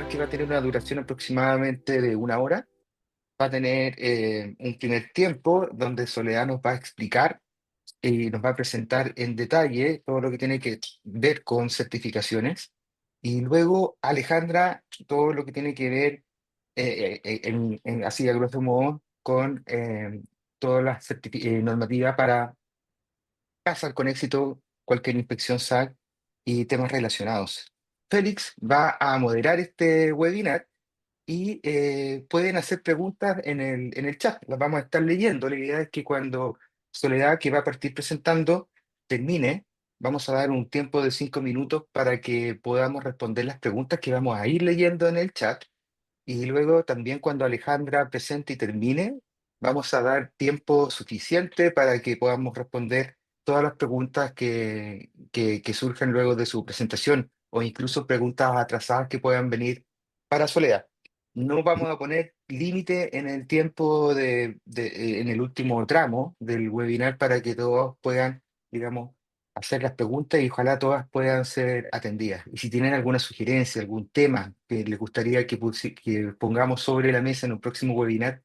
webinar que va a tener una duración aproximadamente de 1 hora. Va a tener un primer tiempo donde Soledad nos va a explicar y nos va a presentar en detalle todo lo que tiene que ver con certificaciones. Y luego Alejandra, todo lo que tiene que ver, así a grosso modo, con todas las normativas para pasar con éxito cualquier inspección SAC y temas relacionados. Félix va a moderar este webinar y pueden hacer preguntas en el chat, las vamos a estar leyendo. La idea es que cuando Soledad, que va a partir presentando, termine, vamos a dar un tiempo de 5 minutos para que podamos responder las preguntas que vamos a ir leyendo en el chat. Y luego también cuando Alejandra presente y termine, vamos a dar tiempo suficiente para que podamos responder todas las preguntas que surjan luego de su presentación o incluso preguntas atrasadas que puedan venir para Soledad. No vamos a poner límite en el tiempo en el último tramo del webinar para que todos puedan, digamos, hacer las preguntas y ojalá todas puedan ser atendidas. Y si tienen alguna sugerencia, algún tema que les gustaría que pongamos sobre la mesa en un próximo webinar,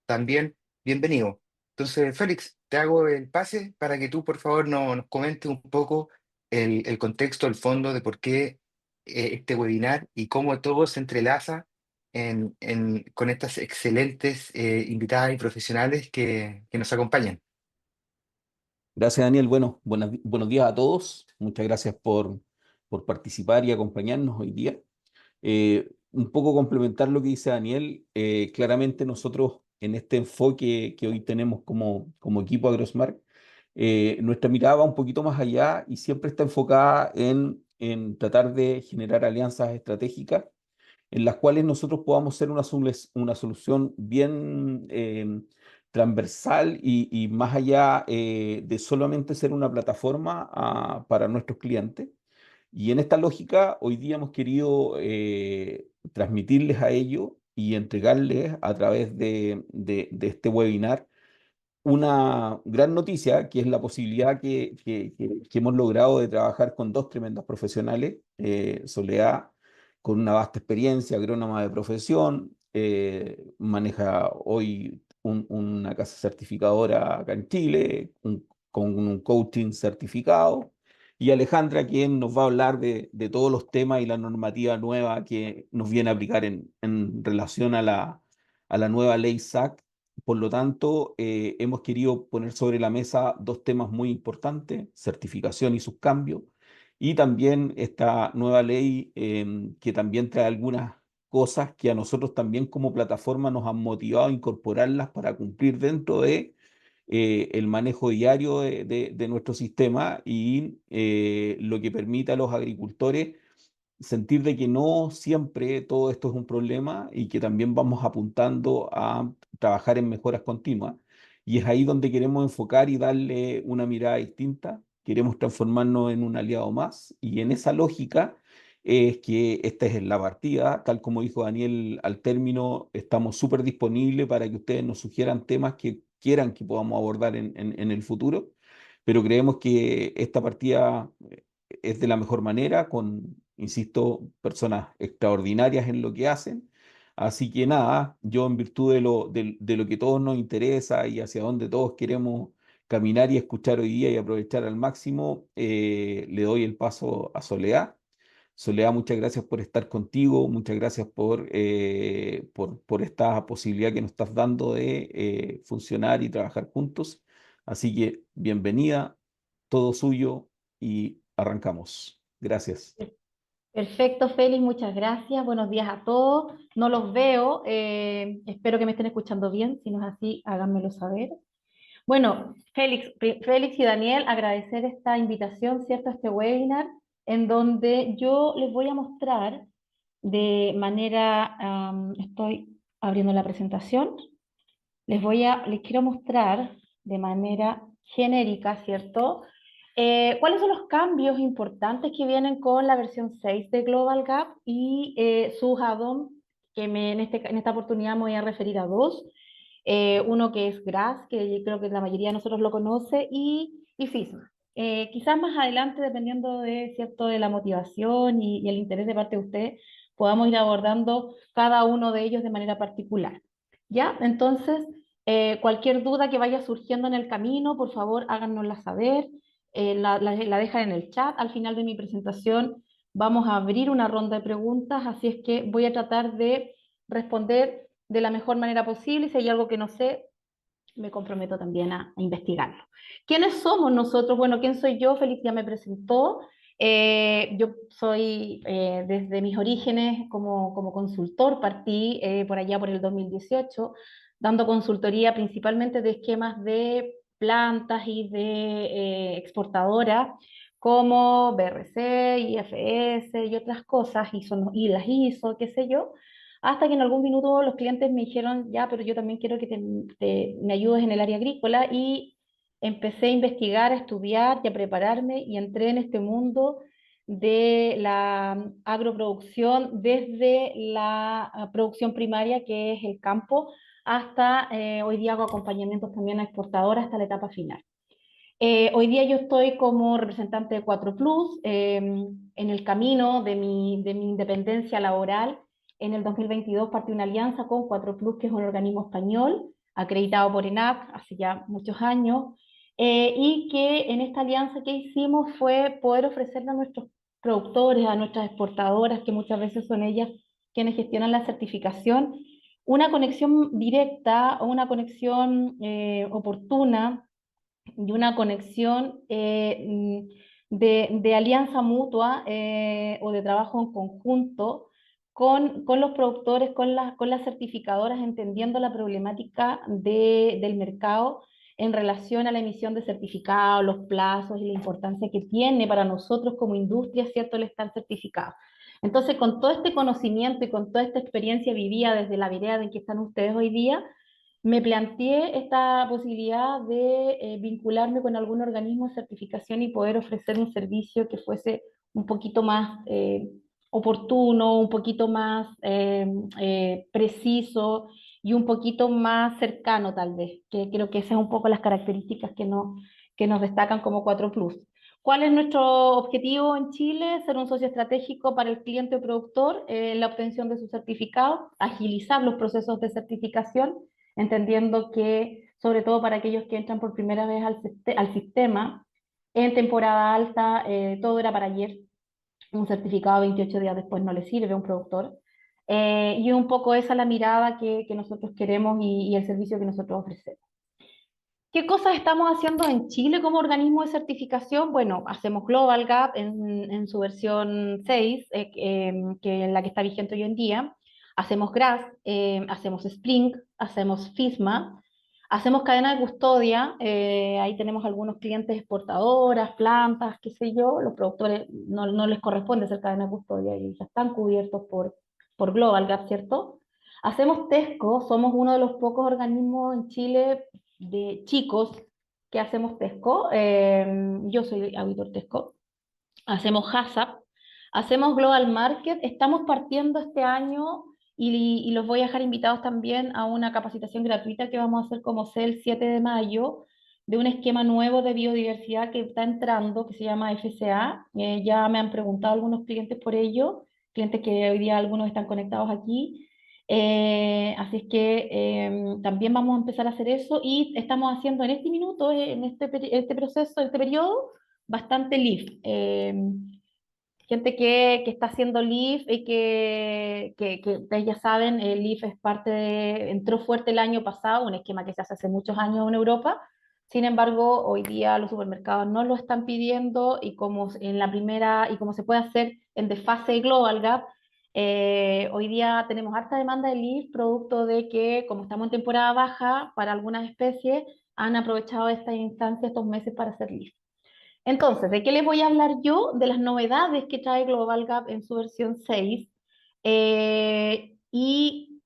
también bienvenido. Entonces, Félix, te hago el pase para que tú, por favor, nos comentes un poco el contexto, el fondo de por qué este webinar y cómo todo se entrelaza con estas excelentes invitadas y profesionales que nos acompañan. Gracias, Daniel. Bueno, buenos días a todos. Muchas gracias por participar y acompañarnos hoy día. Un poco complementar lo que dice Daniel, claramente nosotros en este enfoque que hoy tenemos como equipo AgroSmart, nuestra mirada va un poquito más allá y siempre está enfocada en tratar de generar alianzas estratégicas en las cuales nosotros podamos ser una solución bien transversal y más allá de solamente ser una plataforma para nuestros clientes. Y en esta lógica, hoy día hemos querido transmitirles a ellos y entregarles a través de este webinar una gran noticia, que es la posibilidad que hemos logrado de trabajar con dos tremendos profesionales, Soledad, con una vasta experiencia, agrónoma de profesión, maneja hoy una casa certificadora acá en Chile, con un coaching certificado, y Alejandra, quien nos va a hablar de todos los temas y la normativa nueva que nos viene a aplicar en relación a la nueva ley SAC. Por lo tanto, hemos querido poner sobre la mesa dos temas muy importantes: certificación y sus cambios, y también esta nueva ley que también trae algunas cosas que a nosotros también como plataforma nos han motivado a incorporarlas para cumplir dentro de el manejo diario de nuestro sistema y lo que permite a los agricultores sentir de que no siempre todo esto es un problema y que también vamos apuntando a trabajar en mejoras continuas. Y es ahí donde queremos enfocar y darle una mirada distinta. Queremos transformarnos en un aliado más y en esa lógica es que esta es la partida. Tal como dijo Daniel al término, estamos súper disponibles para que ustedes nos sugieran temas que quieran que podamos abordar en el futuro, pero creemos que esta partida es de la mejor manera, con, insisto, personas extraordinarias en lo que hacen. Así que nada, yo en virtud de lo que todos nos interesa y hacia donde todos queremos caminar y escuchar hoy día y aprovechar al máximo, le doy el paso a Soledad. Soledad, muchas gracias por estar contigo, muchas gracias por esta posibilidad que nos estás dando de funcionar y trabajar juntos. Así que bienvenida, todo suyo y arrancamos. Gracias. Perfecto, Félix, muchas gracias. Buenos días a todos. No los veo, espero que me estén escuchando bien. Si no es así, háganmelo saber. Bueno, Félix y Daniel, agradecer esta invitación, ¿cierto?, a este webinar, en donde yo les voy a mostrar de manera, estoy abriendo la presentación, les quiero mostrar de manera genérica, ¿cierto? ¿Cuáles son los cambios importantes que vienen con la versión 6 de Global Gap y sus add-ons, que en esta oportunidad me voy a referir a dos? Uno que es GRASS, que yo creo que la mayoría de nosotros lo conoce, y FISMA. Quizás más adelante, dependiendo de, ¿cierto?, de la motivación y el interés de parte de usted, podamos ir abordando cada uno de ellos de manera particular. ¿Ya? Entonces, cualquier duda que vaya surgiendo en el camino, por favor, háganosla saber, la dejan en el chat. Al final de mi presentación vamos a abrir una ronda de preguntas, así es que voy a tratar de responder de la mejor manera posible, y si hay algo que no sé, me comprometo también a investigarlo. ¿Quiénes somos nosotros? Bueno, ¿quién soy yo? Félix ya me presentó. Yo soy, desde mis orígenes como consultor, partí por allá por el 2018, dando consultoría principalmente de esquemas de plantas y de exportadoras, como BRC, IFS y otras cosas, y las ISO, qué sé yo, hasta que en algún minuto los clientes me dijeron, ya, pero yo también quiero que me ayudes en el área agrícola, y empecé a investigar, a estudiar y a prepararme, y entré en este mundo de la agroproducción, desde la producción primaria, que es el campo, hasta hoy día hago acompañamientos también a exportadoras hasta la etapa final. Hoy día yo estoy como representante de 4Plus, en el camino de mi independencia laboral. En el 2022 partí una alianza con 4Plus, que es un organismo español acreditado por ENAC hace ya muchos años, y que en esta alianza que hicimos fue poder ofrecerle a nuestros productores, a nuestras exportadoras, que muchas veces son ellas quienes gestionan la certificación, una conexión directa o una conexión oportuna, y una conexión de alianza mutua, o de trabajo en conjunto con los productores, con las certificadoras, entendiendo la problemática del mercado en relación a la emisión de certificados, los plazos y la importancia que tiene para nosotros como industria, ¿cierto?, el estar certificado. Entonces, con todo este conocimiento y con toda esta experiencia vivida desde la vereda en que están ustedes hoy día, me planteé esta posibilidad de vincularme con algún organismo de certificación y poder ofrecer un servicio que fuese un poquito más oportuno, un poquito más preciso y un poquito más cercano, tal vez, que creo que esas son un poco las características que nos destacan como 4Plus. ¿Cuál es nuestro objetivo en Chile? Ser un socio estratégico para el cliente o productor en la obtención de su certificado, agilizar los procesos de certificación, entendiendo que, sobre todo para aquellos que entran por primera vez al sistema, en temporada alta, todo era para ayer, un certificado 28 días después no le sirve a un productor, y un poco esa es la mirada que nosotros queremos, y el servicio que nosotros ofrecemos. ¿Qué cosas estamos haciendo en Chile como organismo de certificación? Bueno, hacemos Global Gap en su versión 6, que es la que está vigente hoy en día. Hacemos GRAS, hacemos Spring, hacemos FISMA, hacemos cadena de custodia. Ahí tenemos algunos clientes exportadoras, plantas, qué sé yo. Los productores no les corresponde hacer cadena de custodia y ya están cubiertos por Global Gap, ¿cierto? Hacemos TESCO, somos uno de los pocos organismos en Chile de chicos que hacemos TESCO. Yo soy auditor TESCO. Hacemos HACCP, hacemos Global Market. Estamos partiendo este año, y los voy a dejar invitados también a una capacitación gratuita que vamos a hacer como sé el 7 de mayo, de un esquema nuevo de biodiversidad que está entrando, que se llama FCA. Ya me han preguntado algunos clientes por ello, clientes que hoy día algunos están conectados aquí. Así es que también vamos a empezar a hacer eso, y estamos haciendo en este minuto, en este proceso, este periodo, bastante LEAF. Gente que está haciendo LEAF, y que ustedes ya saben, el LEAF es entró fuerte el año pasado, un esquema que se hace hace muchos años en Europa. Sin embargo, hoy día los supermercados no lo están pidiendo, y como en la primera, y como se puede hacer en desfase Global Gap, hoy día tenemos harta demanda de LEAF, producto de que, como estamos en temporada baja para algunas especies, han aprovechado esta instancia, estos meses, para hacer LEAF. Entonces, ¿de qué les voy a hablar yo? De las novedades que trae Global Gap en su versión 6. Y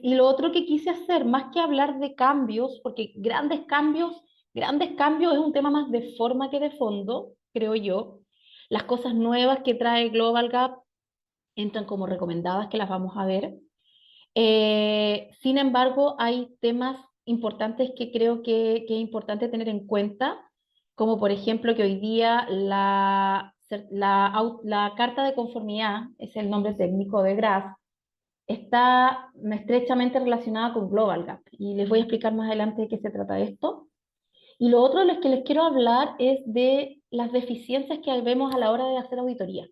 lo otro que quise hacer, más que hablar de cambios, porque grandes cambios es un tema más de forma que de fondo, creo yo. Las cosas nuevas que trae Global Gap entran como recomendadas, que las vamos a ver. Sin embargo, hay temas importantes que creo que es importante tener en cuenta, como por ejemplo que hoy día la la carta de conformidad, es el nombre técnico de GRAS, está estrechamente relacionada con Global Gap, y les voy a explicar más adelante de qué se trata esto. Y lo otro de lo que les quiero hablar es de las deficiencias que vemos a la hora de hacer auditoría.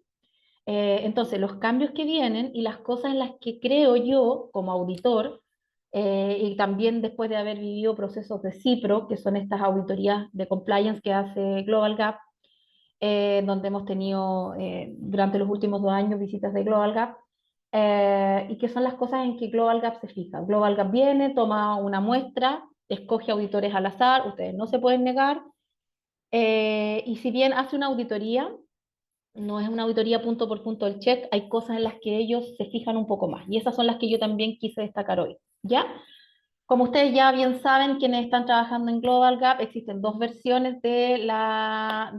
Entonces, los cambios que vienen y las cosas en las que creo yo como auditor, y también después de haber vivido procesos de CIPRO, que son estas auditorías de compliance que hace Global Gap, donde hemos tenido durante los últimos 2 años visitas de Global Gap, y que son las cosas en que Global Gap se fija. Global Gap viene, toma una muestra, escoge auditores al azar, ustedes no se pueden negar, y si bien hace una auditoría, no es una auditoría punto por punto del check, hay cosas en las que ellos se fijan un poco más, y esas son las que yo también quise destacar hoy, ¿ya? Como ustedes ya bien saben, quienes están trabajando en Global Gap, existen 2 versiones de la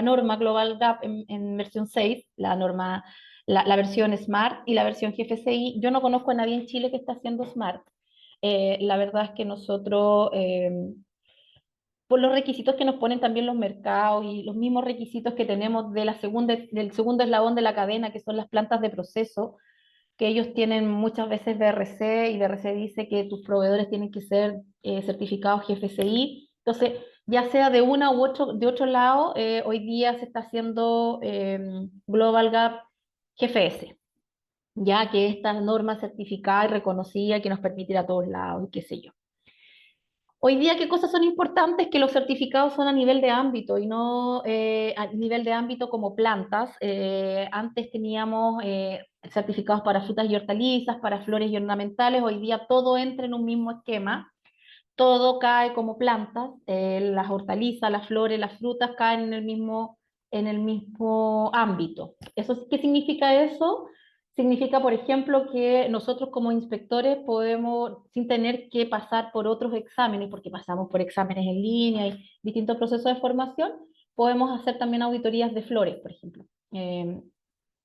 norma Global Gap en versión 6, la norma, la versión Smart y la versión GFCI. Yo no conozco a nadie en Chile que está haciendo Smart. La verdad es que nosotros, por los requisitos que nos ponen también los mercados y los mismos requisitos que tenemos del segundo eslabón de la cadena, que son las plantas de proceso, que ellos tienen muchas veces BRC, y BRC dice que tus proveedores tienen que ser certificados GFCI. Entonces, ya sea de una u otro, de otro lado, hoy día se está haciendo Global Gap GFS, ya que esta norma certificada y reconocida que nos permite ir a todos lados y qué sé yo. Hoy día, ¿qué cosas son importantes? Que los certificados son a nivel de ámbito y no a nivel de ámbito como plantas. Antes teníamos certificados para frutas y hortalizas, para flores y ornamentales. Hoy día todo entra en un mismo esquema. Todo cae como plantas. Las hortalizas, las flores, las frutas caen en el mismo ámbito. ¿Qué significa eso? Significa, por ejemplo, que nosotros como inspectores podemos, sin tener que pasar por otros exámenes, porque pasamos por exámenes en línea y distintos procesos de formación, podemos hacer también auditorías de flores, por ejemplo.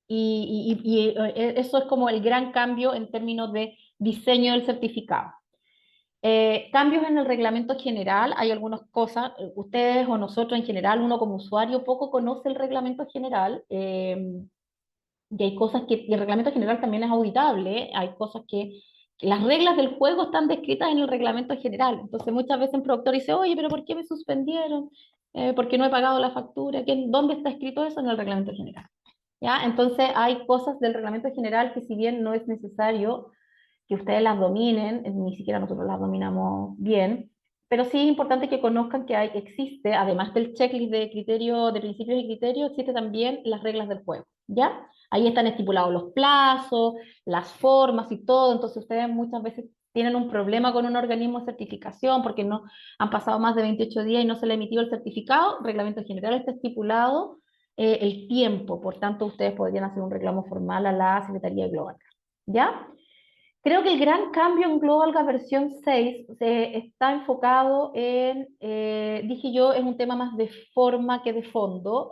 Eso es como el gran cambio en términos de diseño del certificado. Cambios en el reglamento general, hay algunas cosas, ustedes o nosotros en general, uno como usuario poco conoce el reglamento general, y hay cosas y el reglamento general también es auditable, hay cosas que las reglas del juego están descritas en el reglamento general, entonces muchas veces un productor dice, oye, pero ¿por qué me suspendieron? ¿Por qué no he pagado la factura? ¿Dónde está escrito eso? En el reglamento general. ¿Ya? Entonces hay cosas del reglamento general que si bien no es necesario que ustedes las dominen, ni siquiera nosotros las dominamos bien, pero sí es importante que conozcan que existe, además del checklist de criterio, de principios y criterios, existe también las reglas del juego, ¿ya? Ahí están estipulados los plazos, las formas y todo, entonces ustedes muchas veces tienen un problema con un organismo de certificación porque no han pasado más de 28 días y no se le ha emitido el certificado, el reglamento general está estipulado el tiempo, por tanto ustedes podrían hacer un reclamo formal a la Secretaría Global, ¿ya? Creo que el gran cambio en Global Gap versión 6 está enfocado en, dije yo, es un tema más de forma que de fondo.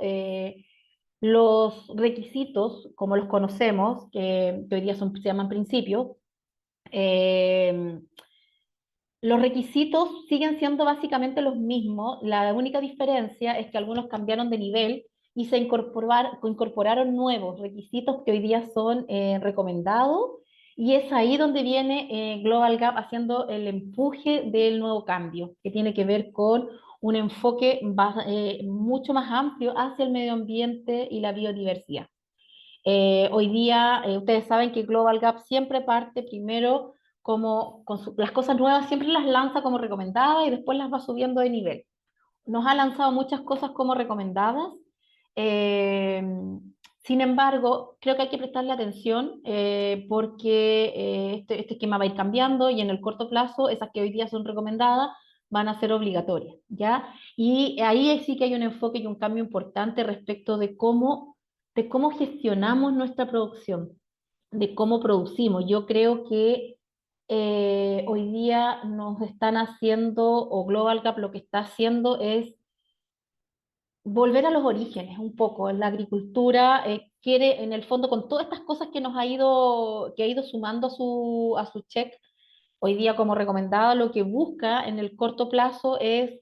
Los requisitos, como los conocemos, que hoy día se llaman principios, eh, los requisitos siguen siendo básicamente los mismos. La única diferencia es que algunos cambiaron de nivel y se incorporaron nuevos requisitos que hoy día son recomendados, y es ahí donde viene Global Gap haciendo el empuje del nuevo cambio, que tiene que ver con un enfoque mucho más amplio hacia el medio ambiente y la biodiversidad. Hoy día, ustedes saben que Global Gap siempre parte primero como las cosas nuevas, siempre las lanza como recomendadas y después las va subiendo de nivel. Nos ha lanzado muchas cosas como recomendadas. eh, Sin embargo, creo que hay que prestarle atención porque este esquema va a ir cambiando y en el corto plazo esas que hoy día son recomendadas van a ser obligatorias, ¿ya? Y ahí sí que hay un enfoque y un cambio importante respecto de cómo gestionamos nuestra producción, de cómo producimos. Yo creo que hoy día nos están haciendo, o Global Gap lo que está haciendo es volver a los orígenes un poco. La agricultura quiere, en el fondo, con todas estas cosas que ha ido sumando a su check, hoy día como recomendado, lo que busca en el corto plazo es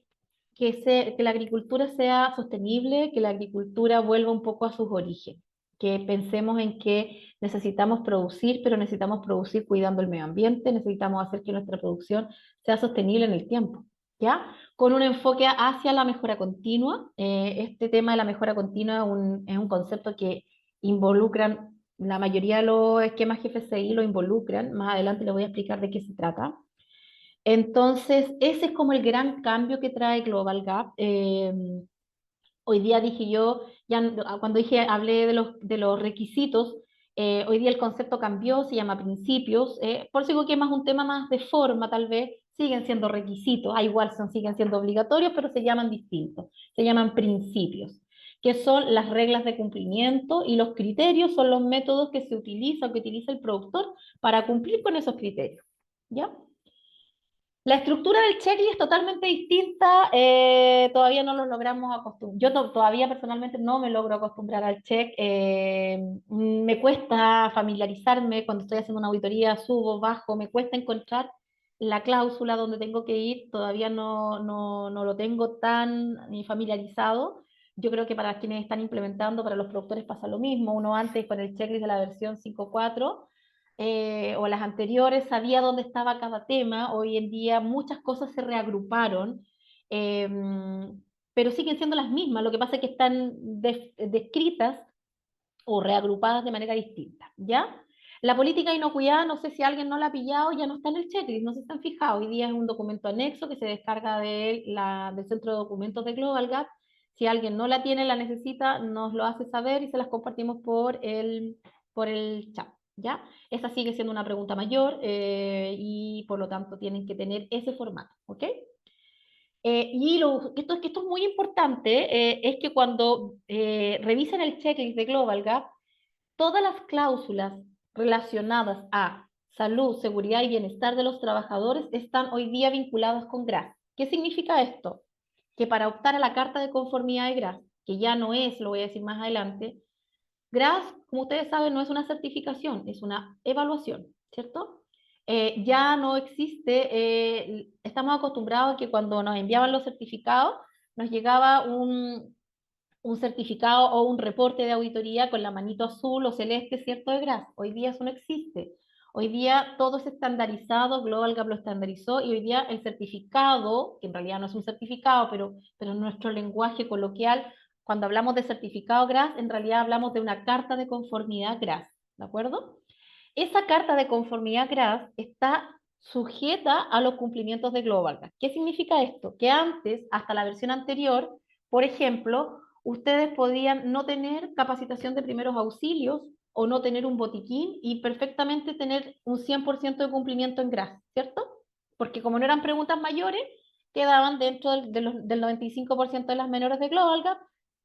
que la agricultura sea sostenible, que la agricultura vuelva un poco a sus orígenes, que pensemos en que necesitamos producir, pero necesitamos producir cuidando el medio ambiente, necesitamos hacer que nuestra producción sea sostenible en el tiempo, ¿ya? Con un enfoque hacia la mejora continua. Este tema de la mejora continua es un concepto que involucran, la mayoría de los esquemas GFCI lo involucran, más adelante les voy a explicar de qué se trata. Entonces, ese es como el gran cambio que trae Global Gap. Hoy día dije yo, ya cuando hablé de los requisitos, hoy día el concepto cambió, se llama principios, por eso digo que es más un tema más de forma, tal vez, siguen siendo requisitos, igual siguen siendo obligatorios, pero se llaman distintos, se llaman principios, que son las reglas de cumplimiento, y los criterios son los métodos que se utiliza o que utiliza el productor para cumplir con esos criterios, ¿ya? La estructura del checklist es totalmente distinta, todavía no lo logramos acostumbrar. Todavía personalmente no me logro acostumbrar al check, me cuesta familiarizarme cuando estoy haciendo una auditoría, subo, bajo, me cuesta encontrar la cláusula donde tengo que ir, todavía no lo tengo tan familiarizado. Yo creo que para quienes están implementando, para los productores pasa lo mismo, uno antes con el checklist de la versión 5.4 o las anteriores, sabía dónde estaba cada tema. Hoy en día muchas cosas se reagruparon, eh, pero siguen siendo las mismas. Lo que pasa es que están descritas o reagrupadas de manera distinta, ¿ya? La política de inocuidad, no sé si alguien no la ha pillado, ya no está en el checklist, no se están fijados. Hoy día es un documento anexo que se descarga del centro de documentos de Global Gap. Si alguien no la tiene, la necesita, nos lo hace saber y se las compartimos por el chat, ¿ya? Esa sigue siendo una pregunta mayor, y por lo tanto tienen que tener ese formato, ¿ok? Que esto es muy importante, es que cuando revisen el checklist de Global Gap, todas las cláusulas relacionadas a salud, seguridad y bienestar de los trabajadores están hoy día vinculadas con GRAS. ¿Qué significa esto? Que para optar a la carta de conformidad de GRAS, que ya no es, lo voy a decir más adelante, GRAS, como ustedes saben, no es una certificación, es una evaluación, ¿cierto? Ya no existe, estamos acostumbrados a que cuando nos enviaban los certificados, nos llegaba un certificado o un reporte de auditoría con la manito azul o celeste, ¿cierto? De GRAS. Hoy día eso no existe. Hoy día todo es estandarizado, Global Gap lo estandarizó, y hoy día el certificado, que en realidad no es un certificado, pero en nuestro lenguaje coloquial, cuando hablamos de certificado GRAS, en realidad hablamos de una carta de conformidad GRAS, ¿de acuerdo? Esa carta de conformidad GRAS está sujeta a los cumplimientos de Global Gap. ¿Qué significa esto? Que antes, hasta la versión anterior, por ejemplo, ustedes podían no tener capacitación de primeros auxilios o no tener un botiquín y perfectamente tener un 100% de cumplimiento en GRAS, ¿cierto? Porque como no eran preguntas mayores, quedaban dentro del 95% de las menores de Global Gap,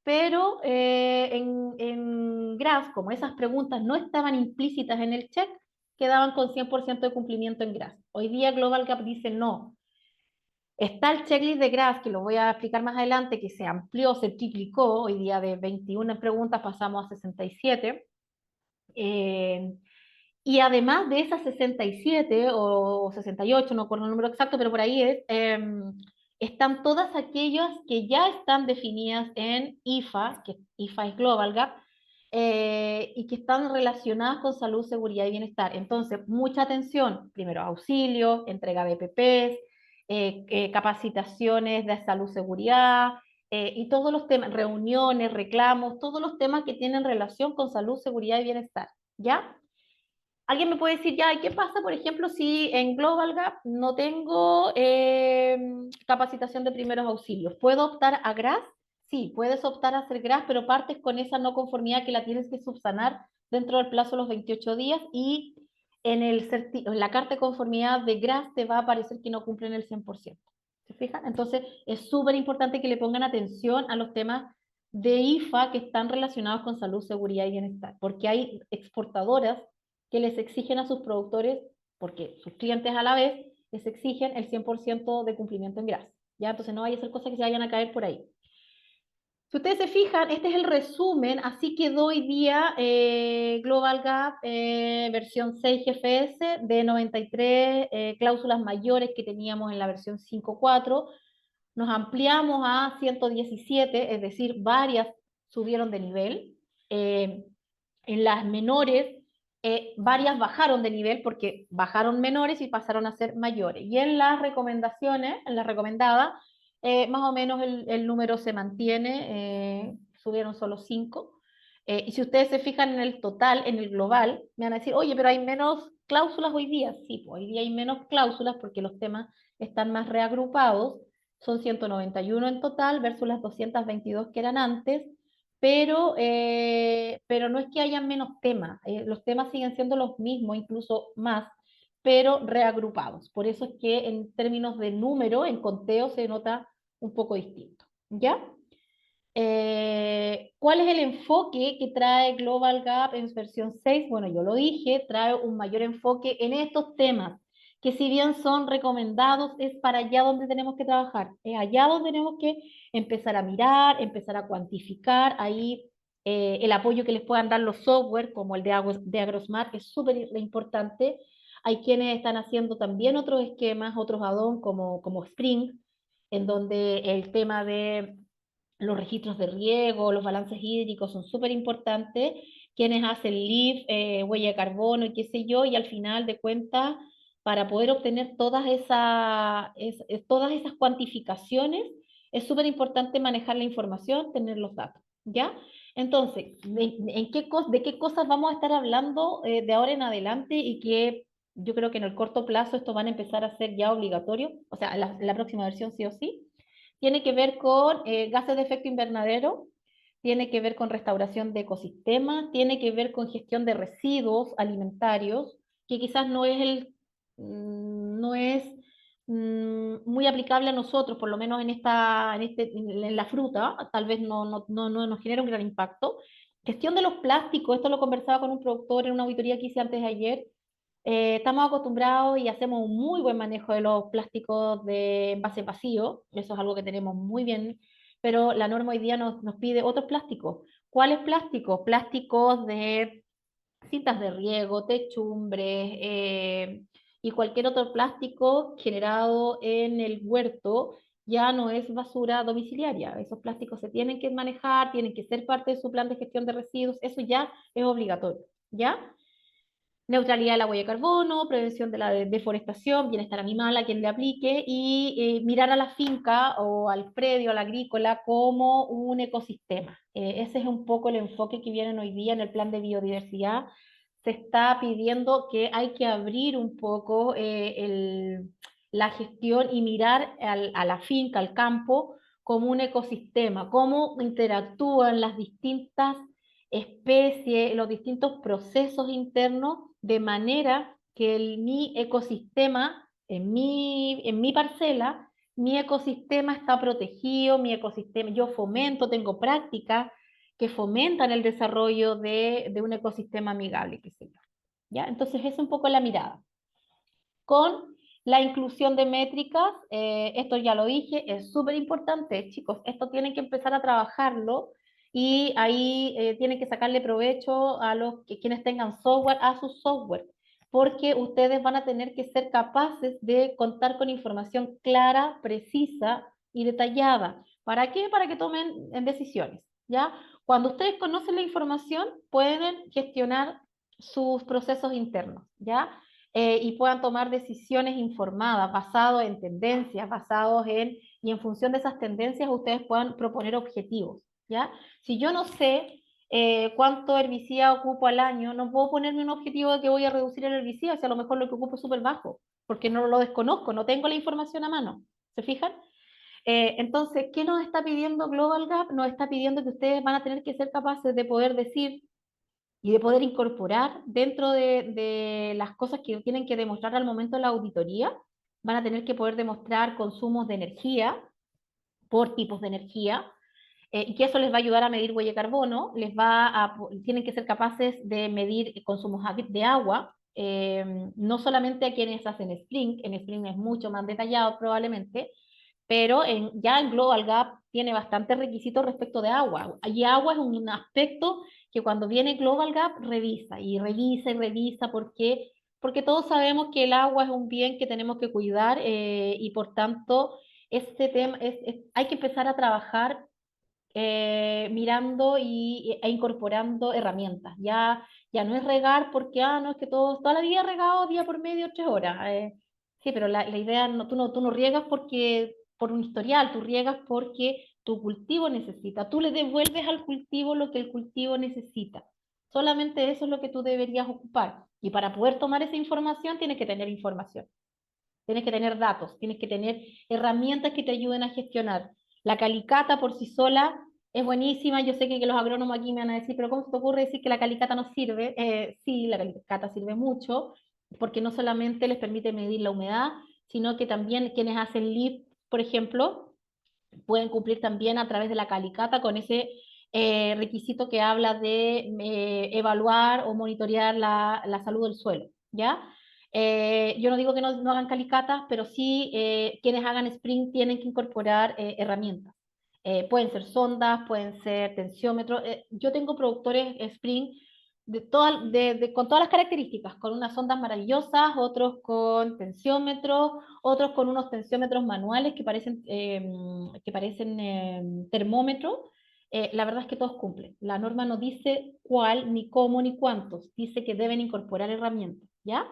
pero en GRAS, como esas preguntas no estaban implícitas en el check, quedaban con 100% de cumplimiento en GRAS. Hoy día Global Gap dice no. Está el checklist de GRAS, que lo voy a explicar más adelante, que se amplió, se triplicó. Hoy día de 21 preguntas pasamos a 67. Y además de esas 67 o 68, no recuerdo el número exacto, pero por ahí están todas aquellas que ya están definidas en IFA, que IFA es Global Gap, y que están relacionadas con salud, seguridad y bienestar. Entonces, mucha atención, primero auxilio, entrega de PPs, capacitaciones de salud, seguridad, y todos los temas, reuniones, reclamos, todos los temas que tienen relación con salud, seguridad y bienestar, ¿ya? Alguien me puede decir, ya, ¿qué pasa, por ejemplo, si en Global Gap no tengo capacitación de primeros auxilios? ¿Puedo optar a GRAS? Sí, puedes optar a hacer GRAS, pero partes con esa no conformidad que la tienes que subsanar dentro del plazo de los 28 días, y en la carta de conformidad de GRAS te va a aparecer que no cumplen el 100%. ¿Se fijan? Entonces, es súper importante que le pongan atención a los temas de IFA que están relacionados con salud, seguridad y bienestar, porque hay exportadoras que les exigen a sus productores, porque sus clientes a la vez les exigen el 100% de cumplimiento en GRAS, ¿ya? Entonces no vaya a ser cosas que se vayan a caer por ahí. Si ustedes se fijan, este es el resumen, así quedó hoy día Global Gap versión 6 GFS de 93 cláusulas mayores que teníamos en la versión 5.4. nos ampliamos a 117, es decir, varias subieron de nivel. En las menores, varias bajaron de nivel porque bajaron menores y pasaron a ser mayores. Y en las recomendaciones, en las recomendadas, más o menos el número se mantiene, subieron solo 5. Y si ustedes se fijan en el total, en el global, me van a decir, oye, pero hay menos cláusulas hoy día. Sí, pues hoy día hay menos cláusulas porque los temas están más reagrupados. Son 191 en total versus las 222 que eran antes, pero no es que haya menos temas, los temas siguen siendo los mismos, incluso más, pero reagrupados. Por eso es que en términos de número, en conteo, se nota un poco distinto. ¿Ya? ¿Cuál es el enfoque que trae Global Gap en su versión 6? Bueno, yo lo dije, trae un mayor enfoque en estos temas, que si bien son recomendados, es para allá donde tenemos que trabajar, es allá donde tenemos que empezar a mirar, empezar a cuantificar, ahí el apoyo que les puedan dar los software, como el de AgroSmart, es súper importante. Hay quienes están haciendo también otros esquemas, otros add-on como Spring, en donde el tema de los registros de riego, los balances hídricos son súper importantes, quienes hacen LIF, huella de carbono y qué sé yo, y al final de cuentas, para poder obtener todas esas cuantificaciones, es súper importante manejar la información, tener los datos, ¿ya? Entonces, ¿de qué cosas vamos a estar hablando de ahora en adelante y que yo creo que en el corto plazo esto van a empezar a ser ya obligatorio? O sea, la próxima versión sí o sí tiene que ver con gases de efecto invernadero, tiene que ver con restauración de ecosistemas, tiene que ver con gestión de residuos alimentarios, que quizás no es muy aplicable a nosotros, por lo menos en la fruta, tal vez no nos genera un gran impacto. Gestión de los plásticos, esto lo conversaba con un productor en una auditoría que hice antes de ayer. Estamos acostumbrados y hacemos un muy buen manejo de los plásticos de envase vacío, eso es algo que tenemos muy bien, pero la norma hoy día nos pide otros plásticos. ¿Cuáles plásticos? Plásticos de cintas de riego, techumbres y cualquier otro plástico generado en el huerto ya no es basura domiciliaria. Esos plásticos se tienen que manejar, tienen que ser parte de su plan de gestión de residuos, eso ya es obligatorio, ¿ya? Neutralidad de la huella de carbono, prevención de la deforestación, bienestar animal a quien le aplique y mirar a la finca o al predio, al agrícola como un ecosistema. Ese es un poco el enfoque que viene hoy día en el plan de biodiversidad. Se está pidiendo que hay que abrir un poco la gestión y mirar a la finca, al campo, como un ecosistema, cómo interactúan las distintas especies, los distintos procesos internos, de manera que mi ecosistema, en mi parcela, mi ecosistema está protegido, mi ecosistema, yo fomento, tengo prácticas que fomentan el desarrollo de un ecosistema amigable, qué sé yo. ¿Ya? Entonces, es un poco la mirada. Con la inclusión de métricas, esto ya lo dije, es súper importante, chicos, esto tienen que empezar a trabajarlo y ahí tienen que sacarle provecho a quienes tengan software, a su software, porque ustedes van a tener que ser capaces de contar con información clara, precisa y detallada. ¿Para qué? Para que tomen decisiones, ¿ya? Cuando ustedes conocen la información, pueden gestionar sus procesos internos, ¿ya? Y puedan tomar decisiones informadas, basadas en tendencias, y en función de esas tendencias ustedes puedan proponer objetivos, ¿ya? Si yo no sé cuánto herbicida ocupo al año, no puedo ponerme un objetivo de que voy a reducir el herbicida, si a lo mejor lo que ocupo es súper bajo, porque no lo desconozco, no tengo la información a mano, ¿se fijan? Entonces, ¿qué nos está pidiendo Global Gap? Nos está pidiendo que ustedes van a tener que ser capaces de poder decir y de poder incorporar dentro de las cosas que tienen que demostrar al momento de la auditoría, van a tener que poder demostrar consumos de energía por tipos de energía, y que eso les va a ayudar a medir huella de carbono, tienen que ser capaces de medir consumos de agua, no solamente a quienes hacen Spring, en Spring es mucho más detallado probablemente, pero ya en Global Gap tiene bastantes requisitos respecto de agua. Y agua es un aspecto que cuando viene Global Gap revisa y revisa y revisa porque todos sabemos que el agua es un bien que tenemos que cuidar y por tanto este tema, hay que empezar a trabajar mirando e incorporando herramientas. Ya no es regar porque, no, es que toda la vida he regado día por medio 3 horas. Sí, pero la idea, no, tú no riegas porque, por un historial, tú riegas porque tu cultivo necesita. Tú le devuelves al cultivo lo que el cultivo necesita. Solamente eso es lo que tú deberías ocupar. Y para poder tomar esa información, tienes que tener información. Tienes que tener datos, tienes que tener herramientas que te ayuden a gestionar. La calicata por sí sola es buenísima. Yo sé que los agrónomos aquí me van a decir, pero ¿cómo se te ocurre decir que la calicata no sirve? Sí, la calicata sirve mucho, porque no solamente les permite medir la humedad, sino que también quienes hacen LIF, por ejemplo, pueden cumplir también a través de la calicata con ese requisito que habla de evaluar o monitorear la salud del suelo, ¿ya? Yo no digo que no hagan calicatas, pero sí quienes hagan sprint tienen que incorporar herramientas. Pueden ser sondas, pueden ser tensiómetros. Yo tengo productores sprint con todas las características, con unas sondas maravillosas, otros con tensiómetros, otros con unos tensiómetros manuales que parecen termómetros. La verdad es que todos cumplen. La norma no dice cuál, ni cómo, ni cuántos. Dice que deben incorporar herramientas, ¿ya?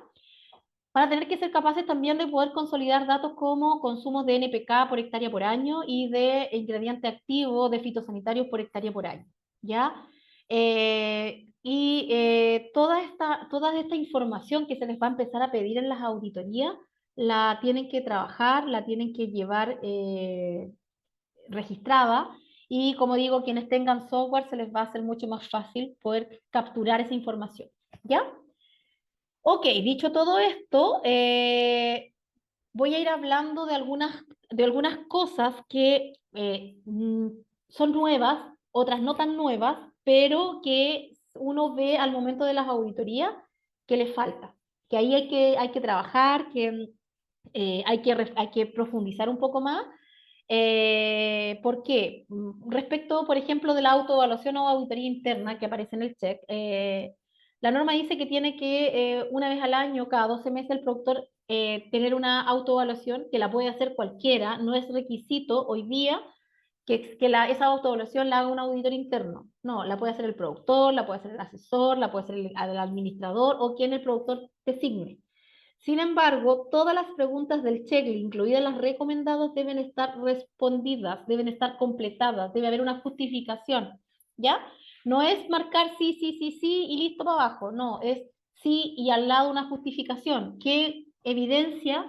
Van a tener que ser capaces también de poder consolidar datos como consumos de NPK por hectárea por año y de ingrediente activo de fitosanitarios por hectárea por año, ¿ya? Toda esta información que se les va a empezar a pedir en las auditorías, la tienen que trabajar, la tienen que llevar registrada, y como digo, quienes tengan software se les va a hacer mucho más fácil poder capturar esa información, ¿ya? Ok, dicho todo esto, voy a ir hablando de algunas cosas que son nuevas, otras no tan nuevas, pero que uno ve al momento de las auditorías que le falta, que ahí hay que trabajar, que hay que profundizar un poco más. ¿Por qué? Respecto, por ejemplo, de la autoevaluación o auditoría interna que aparece en el check, la norma dice que tiene que una vez al año, cada 12 meses, el productor tener una autoevaluación que la puede hacer cualquiera, no es requisito hoy día esa autoevaluación la haga un auditor interno. No, la puede hacer el productor, la puede hacer el asesor, la puede hacer el administrador o quien el productor designe. Sin embargo, todas las preguntas del checklist, incluidas las recomendadas, deben estar respondidas, deben estar completadas, debe haber una justificación, ¿ya? No es marcar sí, sí, sí, sí y listo para abajo, no, es sí y al lado una justificación. ¿Qué evidencia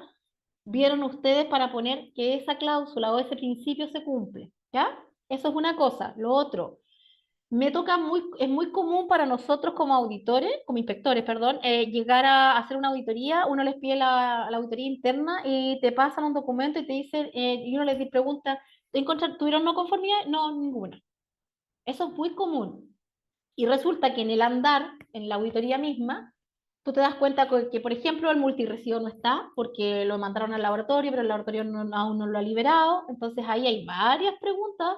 vieron ustedes para poner que esa cláusula o ese principio se cumple? ¿Ya? Eso es una cosa. Lo otro, es muy común para nosotros como auditores, como inspectores, perdón, llegar a hacer una auditoría, uno les pide la auditoría interna y te pasan un documento y te dicen, y uno les pregunta, ¿tuvieron no conformidad? No, ninguna. Eso es muy común. Y resulta que en el andar, en la auditoría misma, tú te das cuenta que, por ejemplo, el multirresiduo no está porque lo mandaron al laboratorio, pero el laboratorio aún no lo ha liberado. Entonces ahí hay varias preguntas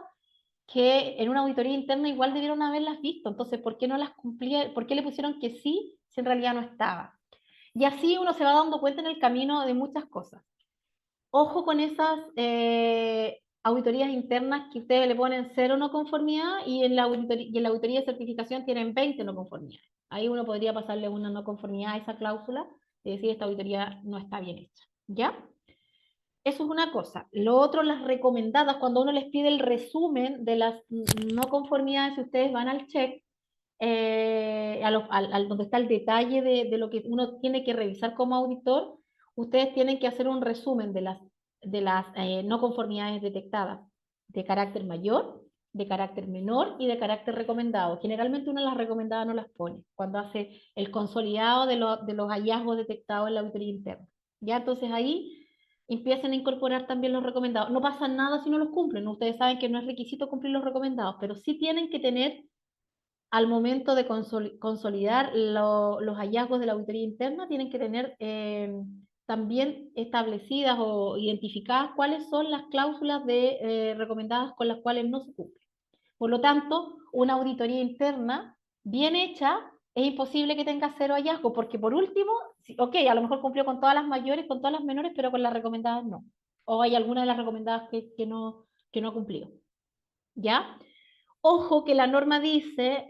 que en una auditoría interna igual debieron haberlas visto. Entonces, ¿por qué no las cumplía? ¿Por qué le pusieron que sí si en realidad no estaba? Y así uno se va dando cuenta en el camino de muchas cosas. Ojo con esas auditorías internas que ustedes le ponen 0 no conformidad y en la auditoría de certificación tienen 20 no conformidades. Ahí uno podría pasarle una no conformidad a esa cláusula y decir esta auditoría no está bien hecha. ¿Ya? Eso es una cosa. Lo otro, las recomendadas, cuando uno les pide el resumen de las no conformidades, si ustedes van al check, donde está el detalle de lo que uno tiene que revisar como auditor, ustedes tienen que hacer un resumen de las no conformidades detectadas, de carácter mayor, de carácter menor y de carácter recomendado. Generalmente uno las recomendadas no las pone cuando hace el consolidado de los hallazgos detectados en la auditoría interna. Ya, entonces ahí empiecen a incorporar también los recomendados. No pasa nada si no los cumplen. Ustedes saben que no es requisito cumplir los recomendados, pero sí tienen que tener al momento de consolidar los hallazgos de la auditoría interna, tienen que tener también establecidas o identificadas cuáles son las cláusulas recomendadas con las cuales no se cumple. Por lo tanto, una auditoría interna bien hecha es imposible que tenga 0 hallazgos, porque por último, ok, a lo mejor cumplió con todas las mayores, con todas las menores, pero con las recomendadas no. o hay alguna de las recomendadas que no ha cumplido. ¿Ya? Ojo que la norma dice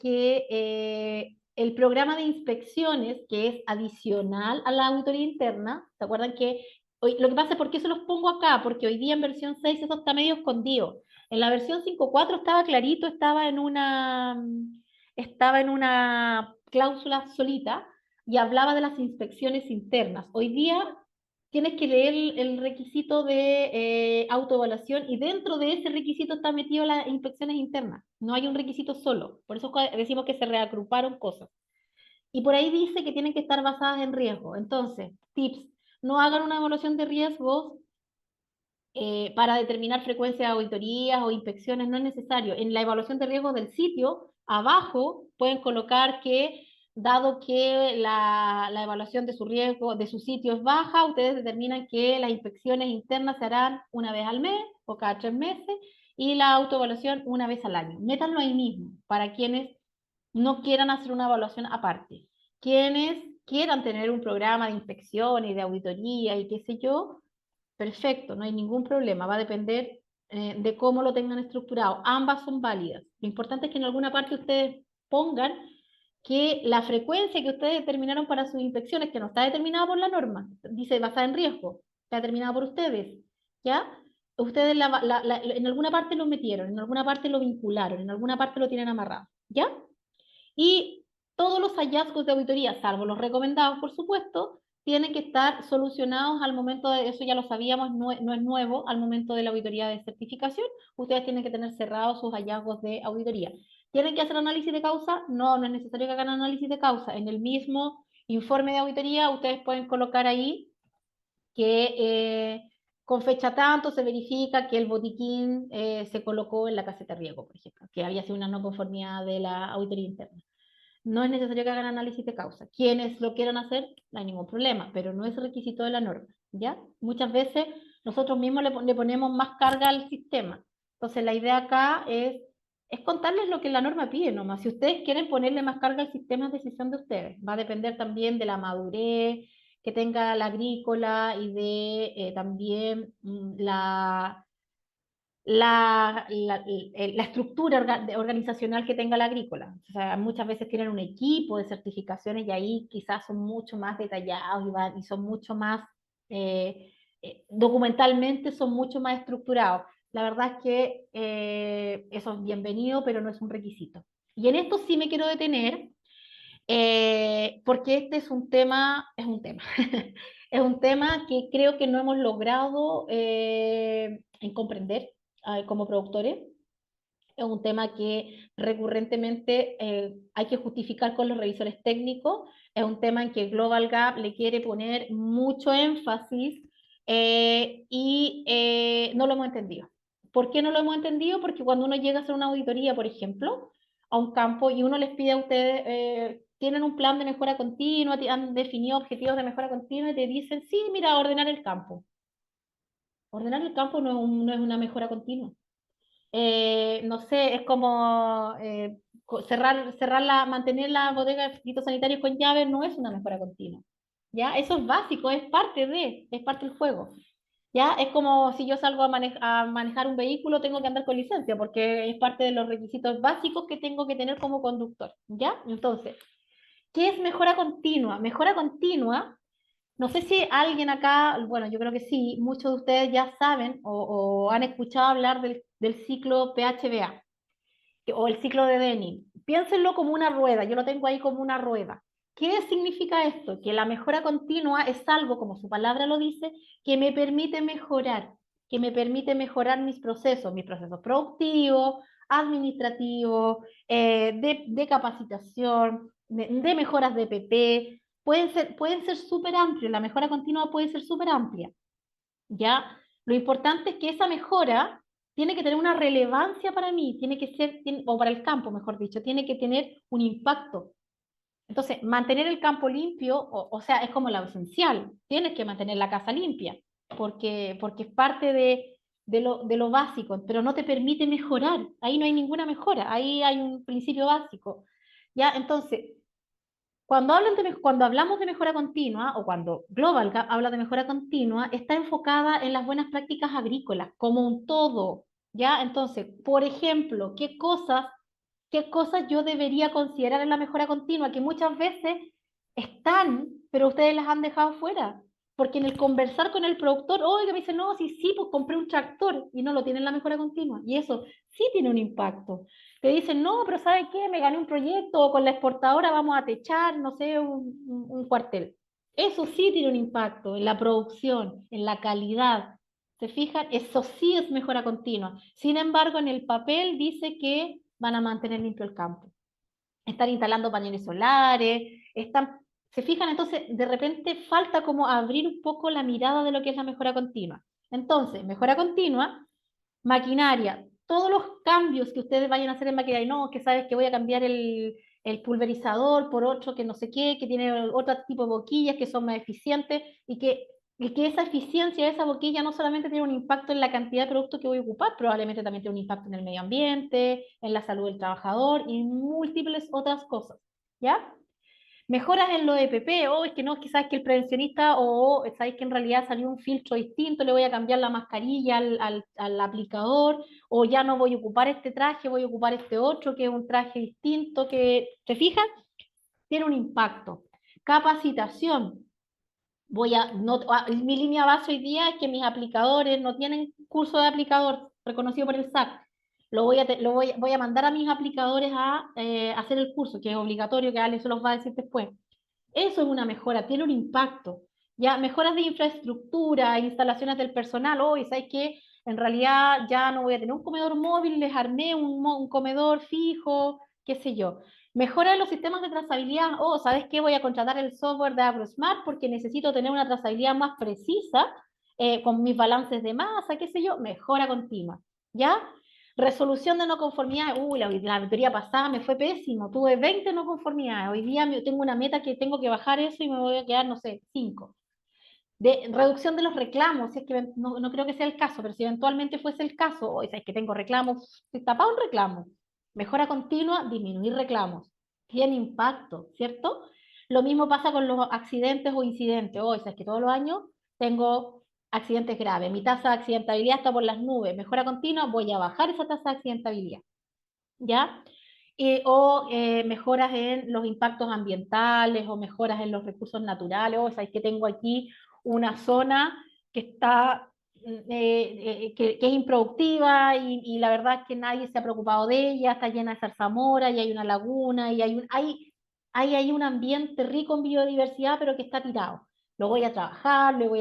que el programa de inspecciones, que es adicional a la auditoría interna, ¿se acuerdan que hoy, lo que pasa es por qué se los pongo acá? Porque hoy día en versión 6 eso está medio escondido. En la versión 5.4 estaba clarito, estaba en una cláusula solita y hablaba de las inspecciones internas. Hoy día tienes que leer el requisito de autoevaluación y dentro de ese requisito está metido las inspecciones internas. No hay un requisito solo. Por eso decimos que se reagruparon cosas. Y por ahí dice que tienen que estar basadas en riesgo. Entonces, tips, no hagan una evaluación de riesgos para determinar frecuencia de auditorías o inspecciones, no es necesario. En la evaluación de riesgos del sitio, abajo pueden colocar que, dado que la evaluación de su riesgo, de su sitio es baja, ustedes determinan que las inspecciones internas se harán una vez al mes o cada 3 meses y la autoevaluación una vez al año. Métanlo ahí mismo, para quienes no quieran hacer una evaluación aparte. Quienes quieran tener un programa de inspección y de auditoría y qué sé yo, perfecto, no hay ningún problema, va a depender de cómo lo tengan estructurado. Ambas son válidas. Lo importante es que en alguna parte ustedes pongan que la frecuencia que ustedes determinaron para sus inspecciones, que no está determinada por la norma, dice basada en riesgo, está determinada por ustedes, ¿ya? Ustedes en alguna parte lo metieron, en alguna parte lo vincularon, en alguna parte lo tienen amarrado, ¿ya? Y todos los hallazgos de auditoría, salvo los recomendados, por supuesto, tienen que estar solucionados al momento de, eso ya lo sabíamos, no es nuevo, al momento de la auditoría de certificación, ustedes tienen que tener cerrados sus hallazgos de auditoría. ¿Tienen que hacer análisis de causa? No, no es necesario que hagan análisis de causa. En el mismo informe de auditoría, ustedes pueden colocar ahí que con fecha tanto se verifica que el botiquín se colocó en la caseta de riesgo, por ejemplo, que había sido una no conformidad de la auditoría interna. No es necesario que hagan análisis de causa. Quienes lo quieran hacer, no hay ningún problema, pero no es requisito de la norma, ¿ya? Muchas veces nosotros mismos le ponemos más carga al sistema. Entonces la idea acá es contarles lo que la norma pide nomás. Si ustedes quieren ponerle más carga al sistema, es decisión de ustedes. Va a depender también de la madurez que tenga la agrícola y de también la estructura organizacional que tenga la agrícola. O sea, muchas veces tienen un equipo de certificaciones y ahí quizás son mucho más detallados y son mucho más, documentalmente son mucho más estructurados. La verdad es que eso es bienvenido, pero no es un requisito. Y en esto sí me quiero detener, porque este es un tema, es un tema que creo que no hemos logrado en comprender como productores. Es un tema que recurrentemente hay que justificar con los revisores técnicos. Es un tema en que Global Gap le quiere poner mucho énfasis y no lo hemos entendido. ¿Por qué no lo hemos entendido? Porque cuando uno llega a hacer una auditoría, por ejemplo, a un campo y uno les pide a ustedes, tienen un plan de mejora continua, han definido objetivos de mejora continua y te dicen, sí, mira, ordenar el campo. Ordenar el campo no es una mejora continua. No sé, es como mantener la bodega de fitosanitarios con llave no es una mejora continua. ¿Ya? Eso es básico, es parte del juego. ¿Ya? Es como si yo salgo a manejar un vehículo, tengo que andar con licencia, porque es parte de los requisitos básicos que tengo que tener como conductor. ¿Ya? Entonces, ¿qué es mejora continua? Mejora continua, no sé si alguien acá, bueno, yo creo que sí, muchos de ustedes ya saben o han escuchado hablar del ciclo PHBA o el ciclo de Denning. Piénsenlo como una rueda, yo lo tengo ahí como una rueda. ¿Qué significa esto? Que la mejora continua es algo, como su palabra lo dice, que me permite mejorar mis procesos productivos, administrativos, de capacitación, de mejoras de PP. Pueden ser súper amplios, la mejora continua puede ser súper amplia. ¿Ya? Lo importante es que esa mejora tiene que tener una relevancia para mí, o para el campo, mejor dicho, tiene que tener un impacto. Entonces, mantener el campo limpio, o sea, es como lo esencial, tienes que mantener la casa limpia, porque es parte de lo básico, pero no te permite mejorar, ahí no hay ninguna mejora, ahí hay un principio básico. ¿Ya? Entonces, Cuando hablamos de mejora continua, o cuando Global Gap habla de mejora continua, está enfocada en las buenas prácticas agrícolas, como un todo, ¿ya? Entonces, por ejemplo, qué cosas yo debería considerar en la mejora continua? Que muchas veces están, pero ustedes las han dejado fuera. Porque en el conversar con el productor, oiga, me dice, no, sí, sí, pues compré un tractor y no lo tiene en la mejora continua. Y eso sí tiene un impacto. Te dicen, no, pero ¿sabe qué? Me gané un proyecto, o con la exportadora vamos a techar, no sé, un cuartel. Eso sí tiene un impacto en la producción, en la calidad. ¿Se fijan? Eso sí es mejora continua. Sin embargo, en el papel dice que van a mantener limpio el campo. Están instalando paneles solares, ¿se fijan? Entonces, de repente falta como abrir un poco la mirada de lo que es la mejora continua. Entonces, mejora continua, maquinaria, todos los cambios que ustedes vayan a hacer en maquinaria, no, que sabes que voy a cambiar el pulverizador por otro que no sé qué, que tiene otro tipo de boquillas que son más eficientes y que esa eficiencia de esa boquilla no solamente tiene un impacto en la cantidad de producto que voy a ocupar, probablemente también tiene un impacto en el medio ambiente, en la salud del trabajador y múltiples otras cosas, ¿ya? Mejoras en lo de PP, o es que no, es que sabes que el prevencionista, o sabes que en realidad salió un filtro distinto, le voy a cambiar la mascarilla al aplicador, o ya no voy a ocupar este traje, voy a ocupar este otro, que es un traje distinto, que, ¿te fijas? Tiene un impacto. Capacitación. Mi línea base hoy día es que mis aplicadores no tienen curso de aplicador reconocido por el SAC. Voy a mandar a mis aplicadores a hacer el curso, que es obligatorio, que Ale se los va a decir después. Eso es una mejora, tiene un impacto. Ya, mejoras de infraestructura, instalaciones del personal. Hoy, ¿sabes qué? En realidad ya no voy a tener un comedor móvil, les armé un comedor fijo, qué sé yo. Mejora de los sistemas de trazabilidad. Oh, ¿sabes qué? Voy a contratar el software de AgroSmart porque necesito tener una trazabilidad más precisa con mis balances de masa, qué sé yo. Mejora continua. ¿Ya? Resolución de no conformidad. La auditoría pasada me fue pésimo. Tuve 20 no conformidades. Hoy día tengo una meta que tengo que bajar eso y me voy a quedar, no sé, 5. De reducción de los reclamos, si es que no creo que sea el caso, pero si eventualmente fuese el caso, hoy sabes que tengo reclamos, estoy tapado en reclamos. Mejora continua, disminuir reclamos. Tiene impacto, ¿cierto? Lo mismo pasa con los accidentes o incidentes. Hoy sabes que todos los años tengo accidentes graves. Mi tasa de accidentabilidad está por las nubes. Mejora continua, voy a bajar esa tasa de accidentabilidad. ¿Ya? Mejoras en los impactos ambientales o mejoras en los recursos naturales. O sea, es que tengo aquí una zona que está que es improductiva y la verdad es que nadie se ha preocupado de ella, está llena de zarzamora y hay una laguna y hay un ambiente rico en biodiversidad, pero que está tirado. Lo voy a trabajar, lo voy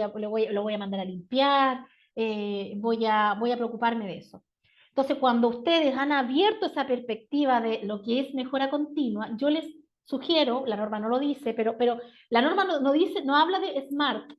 a mandar a limpiar, voy a preocuparme de eso. Entonces, cuando ustedes han abierto esa perspectiva de lo que es mejora continua, yo les sugiero, la norma no lo dice, pero la norma no dice, no habla de SMART.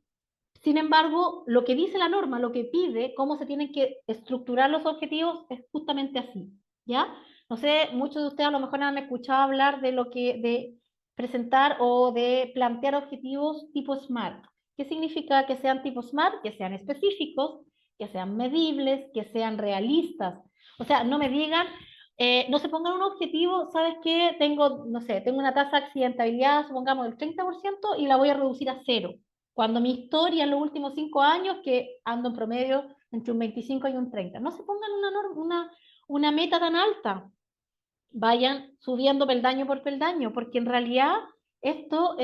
Sin embargo, lo que dice la norma, lo que pide, cómo se tienen que estructurar los objetivos, es justamente así, ¿ya? No sé, muchos de ustedes a lo mejor han escuchado hablar de presentar o de plantear objetivos tipo SMART. ¿Qué significa que sean tipo SMART? Que sean específicos, que sean medibles, que sean realistas. O sea, no me digan, no se pongan un objetivo, ¿sabes qué? Tengo, no sé, tengo una tasa de accidentabilidad, supongamos, del 30% y la voy a reducir a cero. Cuando mi historia en los últimos 5 años, que ando en promedio entre un 25 y un 30. No se pongan una meta tan alta. Vayan subiendo peldaño por peldaño, porque en realidad esto,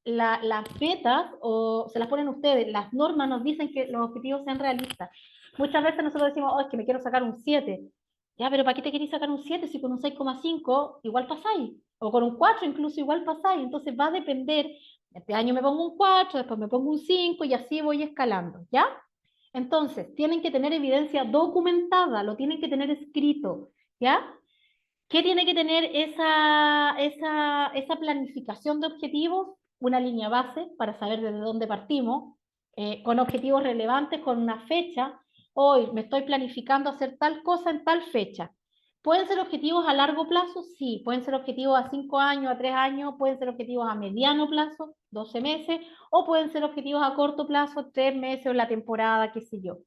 las metas, o se las ponen ustedes, las normas nos dicen que los objetivos sean realistas. Muchas veces nosotros decimos, oh, es que me quiero sacar un 7. Ya, pero ¿para qué te queréis sacar un 7 si con un 6,5 igual pasáis? O con un 4 incluso igual pasáis. Entonces va a depender, este año me pongo un 4, después me pongo un 5 y así voy escalando, ¿ya? Entonces, tienen que tener evidencia documentada, lo tienen que tener escrito, ¿ya? ¿Qué tiene que tener esa planificación de objetivos? Una línea base para saber desde dónde partimos, con objetivos relevantes, con una fecha. Hoy me estoy planificando hacer tal cosa en tal fecha. ¿Pueden ser objetivos a largo plazo? Sí. ¿Pueden ser objetivos a 5 años, a 3 años? ¿Pueden ser objetivos a mediano plazo, 12 meses? ¿O pueden ser objetivos a corto plazo, 3 meses o la temporada, qué sé yo?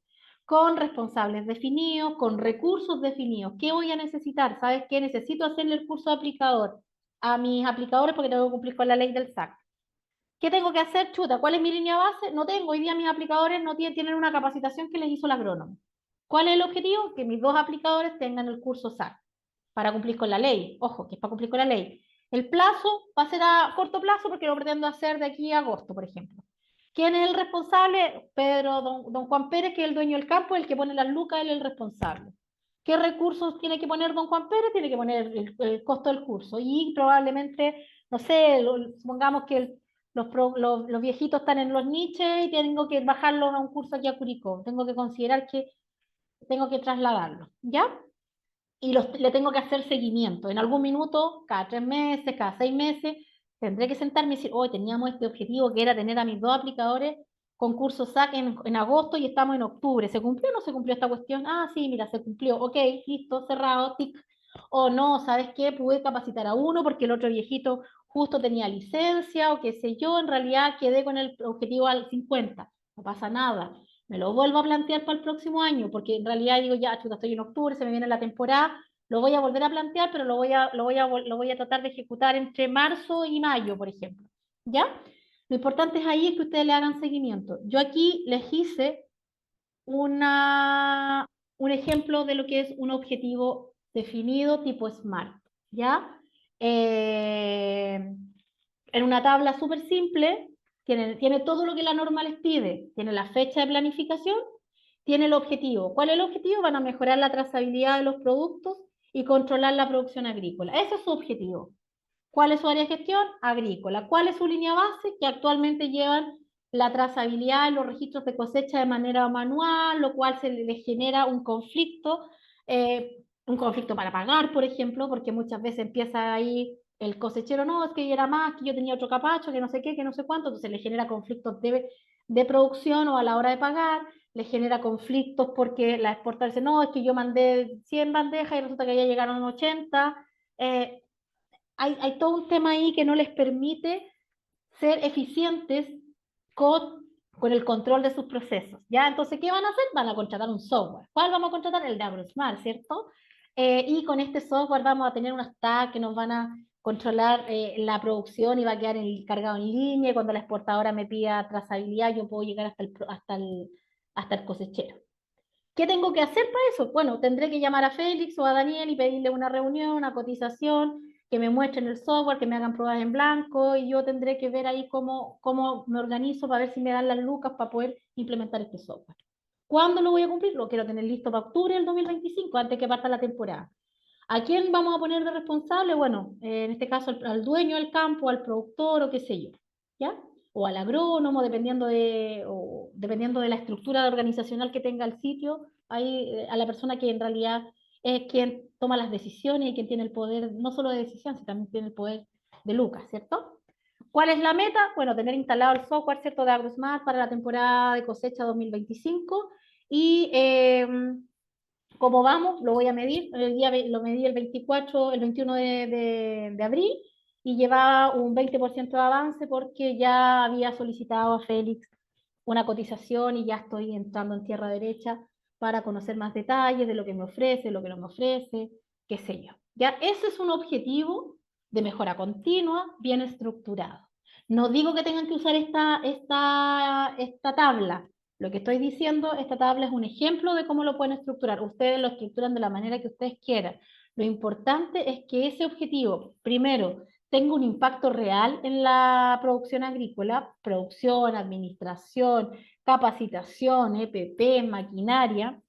Con responsables definidos, con recursos definidos. ¿Qué voy a necesitar? ¿Sabes qué? Necesito hacerle el curso de aplicador. a mis aplicadores porque tengo que cumplir con la ley del SAC. ¿Qué tengo que hacer? Chuta, ¿cuál es mi línea base? No tengo. Hoy día mis aplicadores no tienen una capacitación que les hizo el agrónomo. ¿Cuál es el objetivo? Que mis dos aplicadores tengan el curso SAC para cumplir con la ley. Ojo, que es para cumplir con la ley. El plazo va a ser a corto plazo porque lo pretendo hacer de aquí a agosto, por ejemplo. ¿Quién es el responsable? Don Juan Pérez, que es el dueño del campo, el que pone las lucas, él es el responsable. ¿Qué recursos tiene que poner don Juan Pérez? Tiene que poner el costo del curso. Y probablemente, no sé, supongamos que los viejitos están en los niches y tengo que bajarlos a un curso aquí a Curicó. Tengo que considerar que tengo que trasladarlos, ¿ya? Y le tengo que hacer seguimiento. En algún minuto, cada 3 meses, cada 6 meses, tendré que sentarme y decir, hoy teníamos este objetivo que era tener a mis dos aplicadores con curso SAC en agosto y estamos en octubre. ¿Se cumplió o no se cumplió esta cuestión? Ah, sí, mira, se cumplió. Ok, listo, cerrado, tic. O no, ¿sabes qué? Pude capacitar a uno porque el otro viejito justo tenía licencia o qué sé yo, en realidad quedé con el objetivo al 50. No pasa nada. Me lo vuelvo a plantear para el próximo año, porque en realidad digo, ya, chuta, estoy en octubre, se me viene la temporada, lo voy a volver a plantear, pero lo voy a tratar de ejecutar entre marzo y mayo, por ejemplo. ¿Ya? Lo importante es ahí es que ustedes le hagan seguimiento. Yo aquí les hice un ejemplo de lo que es un objetivo definido tipo SMART. ¿Ya? En una tabla súper simple, tiene todo lo que la norma les pide. Tiene la fecha de planificación, tiene el objetivo. ¿Cuál es el objetivo? Van a mejorar la trazabilidad de los productos y controlar la producción agrícola. Ese es su objetivo. ¿Cuál es su área de gestión? Agrícola. ¿Cuál es su línea base? Que actualmente llevan la trazabilidad en los registros de cosecha de manera manual, lo cual se les genera un conflicto para pagar, por ejemplo, porque muchas veces empieza ahí el cosechero, no, es que yo era más, que yo tenía otro capacho, que no sé qué, que no sé cuánto, entonces le genera conflictos de producción o a la hora de pagar, le genera conflictos porque la exportadora dice, no, es que yo mandé 100 bandejas y resulta que ya llegaron 80. Hay todo un tema ahí que no les permite ser eficientes con el control de sus procesos. ¿Ya? Entonces, ¿qué van a hacer? Van a contratar un software. ¿Cuál vamos a contratar? El de AgroSmart, ¿cierto? Y con este software vamos a tener unas tags que nos van a controlar la producción y va a quedar cargado en línea. Y cuando la exportadora me pida trazabilidad, yo puedo llegar hasta el cosechero. ¿Qué tengo que hacer para eso? Bueno, tendré que llamar a Félix o a Daniel y pedirle una reunión, una cotización, que me muestren el software, que me hagan pruebas en blanco y yo tendré que ver ahí cómo me organizo para ver si me dan las lucas para poder implementar este software. ¿Cuándo lo voy a cumplir? Lo quiero tener listo para octubre del 2025, antes que parta la temporada. ¿A quién vamos a poner de responsable? Bueno, en este caso al dueño del campo, al productor o qué sé yo, ¿ya? O al agrónomo, dependiendo de la estructura organizacional que tenga el sitio, hay a la persona que en realidad es quien toma las decisiones y quien tiene el poder, no solo de decisión, sino también tiene el poder de lucas, ¿cierto? ¿Cuál es la meta? Bueno, tener instalado el software, ¿cierto?, de AgroSmart para la temporada de cosecha 2025 y ¿cómo vamos? Lo voy a medir. Lo medí el 21 de abril y llevaba un 20% de avance porque ya había solicitado a Félix una cotización y ya estoy entrando en tierra derecha para conocer más detalles de lo que me ofrece, lo que no me ofrece, qué sé yo. Ya ese es un objetivo de mejora continua, bien estructurado. No digo que tengan que usar esta tabla. Lo que estoy diciendo, esta tabla es un ejemplo de cómo lo pueden estructurar. Ustedes lo estructuran de la manera que ustedes quieran. Lo importante es que ese objetivo, primero, tenga un impacto real en la producción agrícola, producción, administración, capacitación, EPP, maquinaria,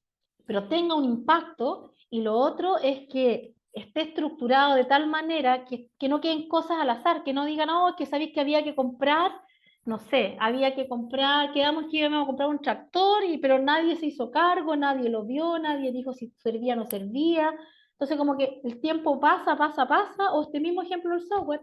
pero tenga un impacto, y lo otro es que esté estructurado de tal manera que no queden cosas al azar, que no digan, no, es que sabéis que había que comprar, no sé, había que comprar, quedamos que íbamos a comprar un tractor, pero nadie se hizo cargo, nadie lo vio, nadie dijo si servía o no servía. Entonces, como que el tiempo pasa, pasa, pasa, o este mismo ejemplo del software,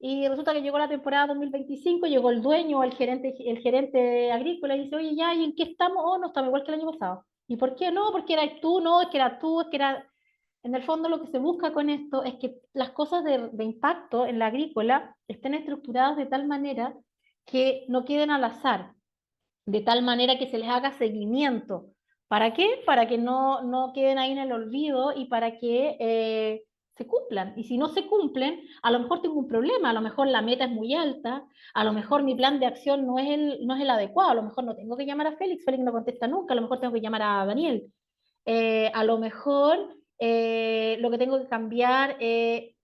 y resulta que llegó la temporada 2025, llegó el dueño, el gerente agrícola, y dice, oye, ya, ¿y en qué estamos? Oh, no, estamos igual que el año pasado. ¿Y por qué no? Porque eras tú, no, es que era tú, es que era... En el fondo lo que se busca con esto es que las cosas de impacto en la agrícola estén estructuradas de tal manera que no queden al azar, de tal manera que se les haga seguimiento. ¿Para qué? Para que no queden ahí en el olvido y para que se cumplan. Y si no se cumplen, a lo mejor tengo un problema, a lo mejor la meta es muy alta, a lo mejor mi plan de acción no es el adecuado, a lo mejor no tengo que llamar a Félix, Félix no contesta nunca, a lo mejor tengo que llamar a Daniel. A lo mejor lo que tengo que cambiar es,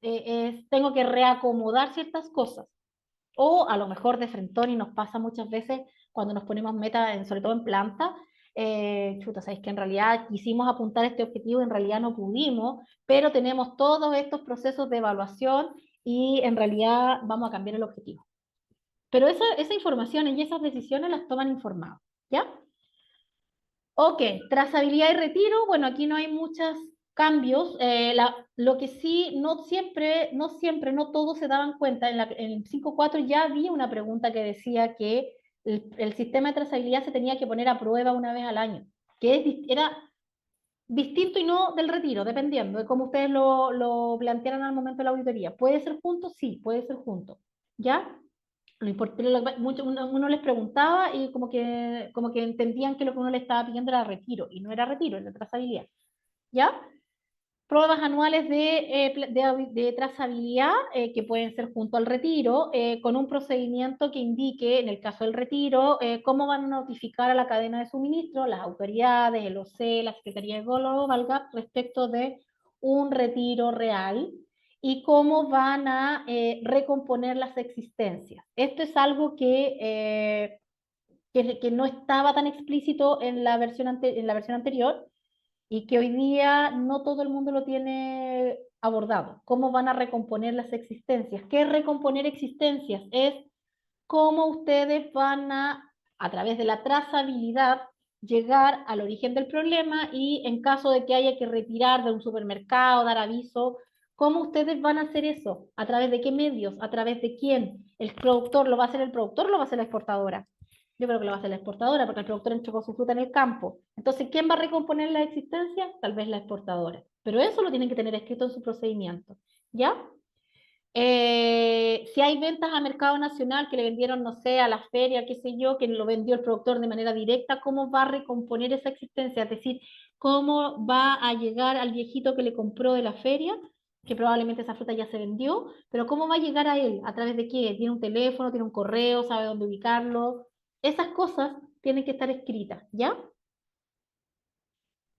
tengo que reacomodar ciertas cosas. O a lo mejor de frentón, y nos pasa muchas veces cuando nos ponemos metas, sobre todo en planta, chuta, sabéis que en realidad quisimos apuntar este objetivo, en realidad no pudimos, pero tenemos todos estos procesos de evaluación y en realidad vamos a cambiar el objetivo. Pero esa información y esas decisiones las toman informados, ¿ya? Ok, trazabilidad y retiro, bueno, aquí no hay muchos cambios. Lo que sí, no todos se daban cuenta. En el 5.4 ya había una pregunta que decía que el sistema de trazabilidad se tenía que poner a prueba una vez al año, era distinto y no del retiro, dependiendo de cómo ustedes lo plantearan al momento de la auditoría. ¿Puede ser junto? Sí, puede ser junto. ¿Ya? Uno les preguntaba y como que entendían que lo que uno le estaba pidiendo era retiro, y no era retiro, era trazabilidad. ¿Ya? Pruebas anuales de trazabilidad que pueden ser junto al retiro, con un procedimiento que indique, en el caso del retiro, cómo van a notificar a la cadena de suministro, las autoridades, el OC, la Secretaría de Global Gap, respecto de un retiro real y cómo van a recomponer las existencias. Esto es algo que no estaba tan explícito en la versión anterior, y que hoy día no todo el mundo lo tiene abordado. ¿Cómo van a recomponer las existencias? ¿Qué es recomponer existencias? Es cómo ustedes van a través de la trazabilidad, llegar al origen del problema, y en caso de que haya que retirar de un supermercado, dar aviso, ¿cómo ustedes van a hacer eso? ¿A través de qué medios? ¿A través de quién? ¿El productor lo va a hacer el productor o lo va a hacer la exportadora? Yo creo que lo va a hacer la exportadora, porque el productor entregó su fruta en el campo. Entonces, ¿quién va a recomponer la existencia? Tal vez la exportadora. Pero eso lo tienen que tener escrito en su procedimiento. ¿Ya? Si hay ventas a mercado nacional que le vendieron, no sé, a la feria, qué sé yo, que lo vendió el productor de manera directa, ¿cómo va a recomponer esa existencia? Es decir, ¿cómo va a llegar al viejito que le compró de la feria, que probablemente esa fruta ya se vendió, pero cómo va a llegar a él? ¿A través de qué? ¿Tiene un teléfono, tiene un correo, sabe dónde ubicarlo? Esas cosas tienen que estar escritas, ¿ya?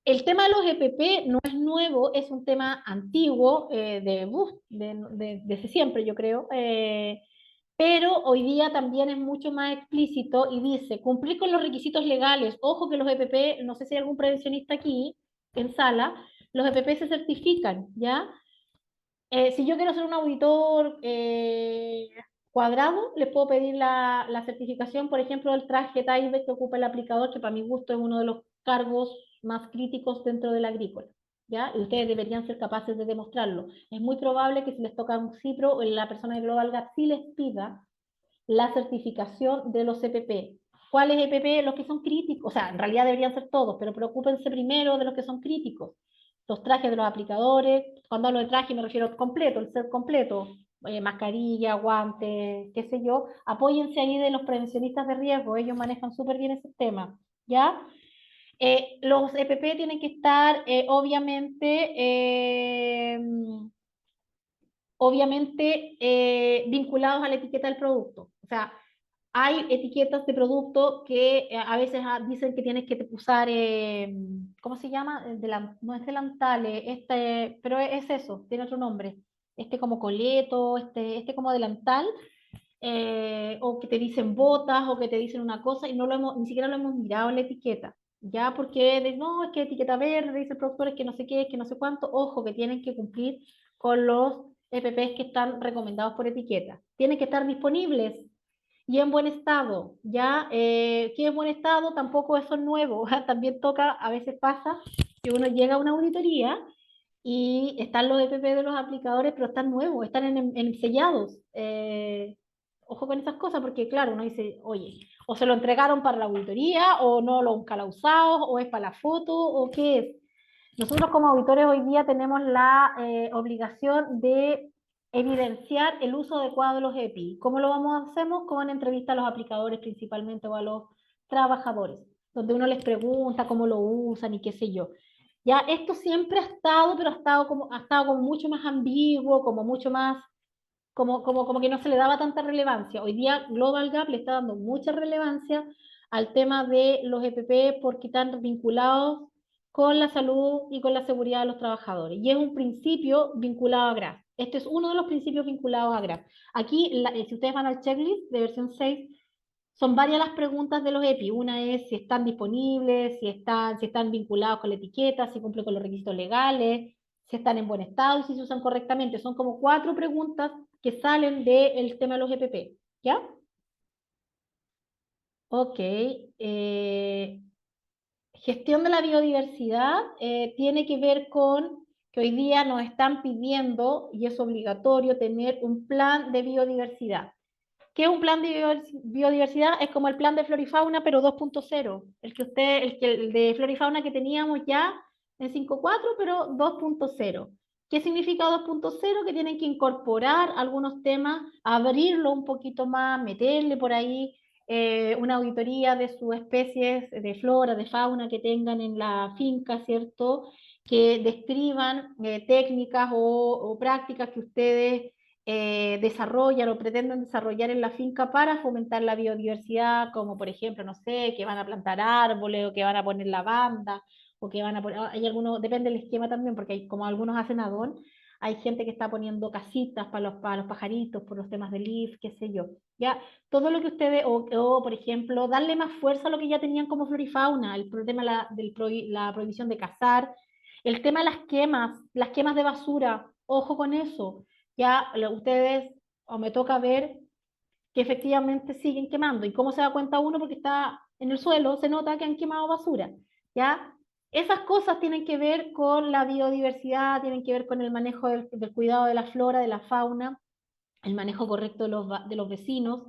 El tema de los EPP no es nuevo, es un tema antiguo, desde siempre, yo creo, pero hoy día también es mucho más explícito y dice, cumplir con los requisitos legales. Ojo que los EPP, no sé si hay algún prevencionista aquí en sala, los EPP se certifican, ¿ya? Si yo quiero ser un auditor cuadrado, les puedo pedir la certificación, por ejemplo, del traje TAIBET que ocupa el aplicador, que para mi gusto es uno de los cargos más críticos dentro del agrícola, ¿ya? Y ustedes deberían ser capaces de demostrarlo. Es muy probable que si les toca un CIPRO, o la persona de Global Gap sí les pida la certificación de los EPP. ¿Cuáles EPP? Los que son críticos, o sea, en realidad deberían ser todos, pero preocúpense primero de los que son críticos. Los trajes de los aplicadores, cuando hablo de traje me refiero completo, el set completo, mascarilla, guantes, qué sé yo, apóyense ahí de los prevencionistas de riesgo, ellos manejan súper bien ese tema, ¿ya? Los EPP tienen que estar, obviamente vinculados a la etiqueta del producto. O sea, hay etiquetas de producto que a veces dicen que tienes que usar, ¿cómo se llama? No es delantal, pero es eso, tiene otro nombre. Este como coleto, este como delantal, o que te dicen botas, o que te dicen una cosa, y ni siquiera lo hemos mirado en la etiqueta. Ya, porque no, es que etiqueta verde, dice el productor, es que no sé qué, es que no sé cuánto. Ojo, que tienen que cumplir con los EPPs que están recomendados por etiqueta. Tienen que estar disponibles y en buen estado, ¿ya? ¿Qué es buen estado? Tampoco eso es nuevo. También toca, a veces pasa que uno llega a una auditoría y están los EPP de los aplicadores, pero están nuevos, están en sellados. Ojo con esas cosas, porque claro, uno dice, oye, o se lo entregaron para la auditoría, o no lo nunca lo ha usado, o es para la foto, o qué es. Nosotros como auditores hoy día tenemos la obligación de evidenciar el uso adecuado de los EPI. ¿Cómo lo hacemos? Con entrevistas a los aplicadores principalmente, o a los trabajadores, donde uno les pregunta cómo lo usan y qué sé yo. Ya esto siempre ha estado, pero ha estado como mucho más ambiguo, como mucho más, como que no se le daba tanta relevancia. Hoy día Global Gap le está dando mucha relevancia al tema de los EPP porque están vinculados con la salud y con la seguridad de los trabajadores. Y es un principio vinculado a GRAF. Este es uno de los principios vinculados a GRAF. Aquí, si ustedes van al checklist de versión 6, son varias las preguntas de los EPI. Una es si están disponibles, si están vinculados con la etiqueta, si cumplen con los requisitos legales, si están en buen estado y si se usan correctamente. Son como 4 preguntas que salen del tema de los EPP. ¿Ya? Ok. Gestión de la biodiversidad tiene que ver con que hoy día nos están pidiendo, y es obligatorio, tener un plan de biodiversidad. ¿Qué es un plan de biodiversidad? Es como el plan de flora y fauna, pero 2.0. El de flora y fauna que teníamos ya en 5.4, pero 2.0. ¿Qué significa 2.0? Que tienen que incorporar algunos temas, abrirlo un poquito más, meterle por ahí una auditoría de sus especies de flora, de fauna que tengan en la finca, ¿cierto? Que describan técnicas o prácticas que ustedes desarrollan o pretenden desarrollar en la finca para fomentar la biodiversidad, como por ejemplo, no sé, que van a plantar árboles o que van a poner lavanda o que van a poner, hay algunos, depende del esquema también, porque hay, como algunos hacen adón, hay gente que está poniendo casitas para los pajaritos, por los temas de leaf, qué sé yo. Ya, todo lo que ustedes, o por ejemplo, darle más fuerza a lo que ya tenían como flora y fauna, el problema la prohibición de cazar, el tema de las quemas de basura, ojo con eso, ya ustedes, o me toca ver que efectivamente siguen quemando. ¿Y cómo se da cuenta uno? Porque está en el suelo, se nota que han quemado basura, ¿ya? Esas cosas tienen que ver con la biodiversidad, tienen que ver con el manejo del cuidado de la flora, de la fauna, el manejo correcto de los vecinos.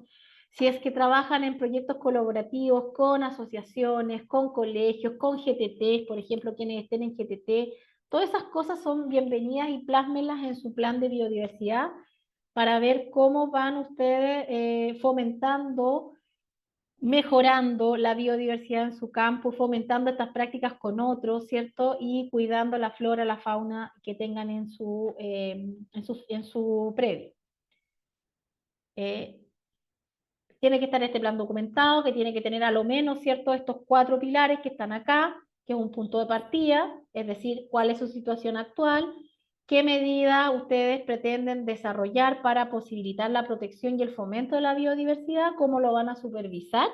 Si es que trabajan en proyectos colaborativos con asociaciones, con colegios, con GTT, por ejemplo, quienes estén en GTT, todas esas cosas son bienvenidas y plásmelas en su plan de biodiversidad para ver cómo van ustedes fomentando, mejorando la biodiversidad en su campo, fomentando estas prácticas con otros, ¿cierto? Y cuidando la flora, la fauna que tengan en su predio. Tiene que estar este plan documentado, que tiene que tener a lo menos, ¿cierto?, estos 4 pilares que están acá, que es un punto de partida, es decir, cuál es su situación actual, qué medidas ustedes pretenden desarrollar para posibilitar la protección y el fomento de la biodiversidad, cómo lo van a supervisar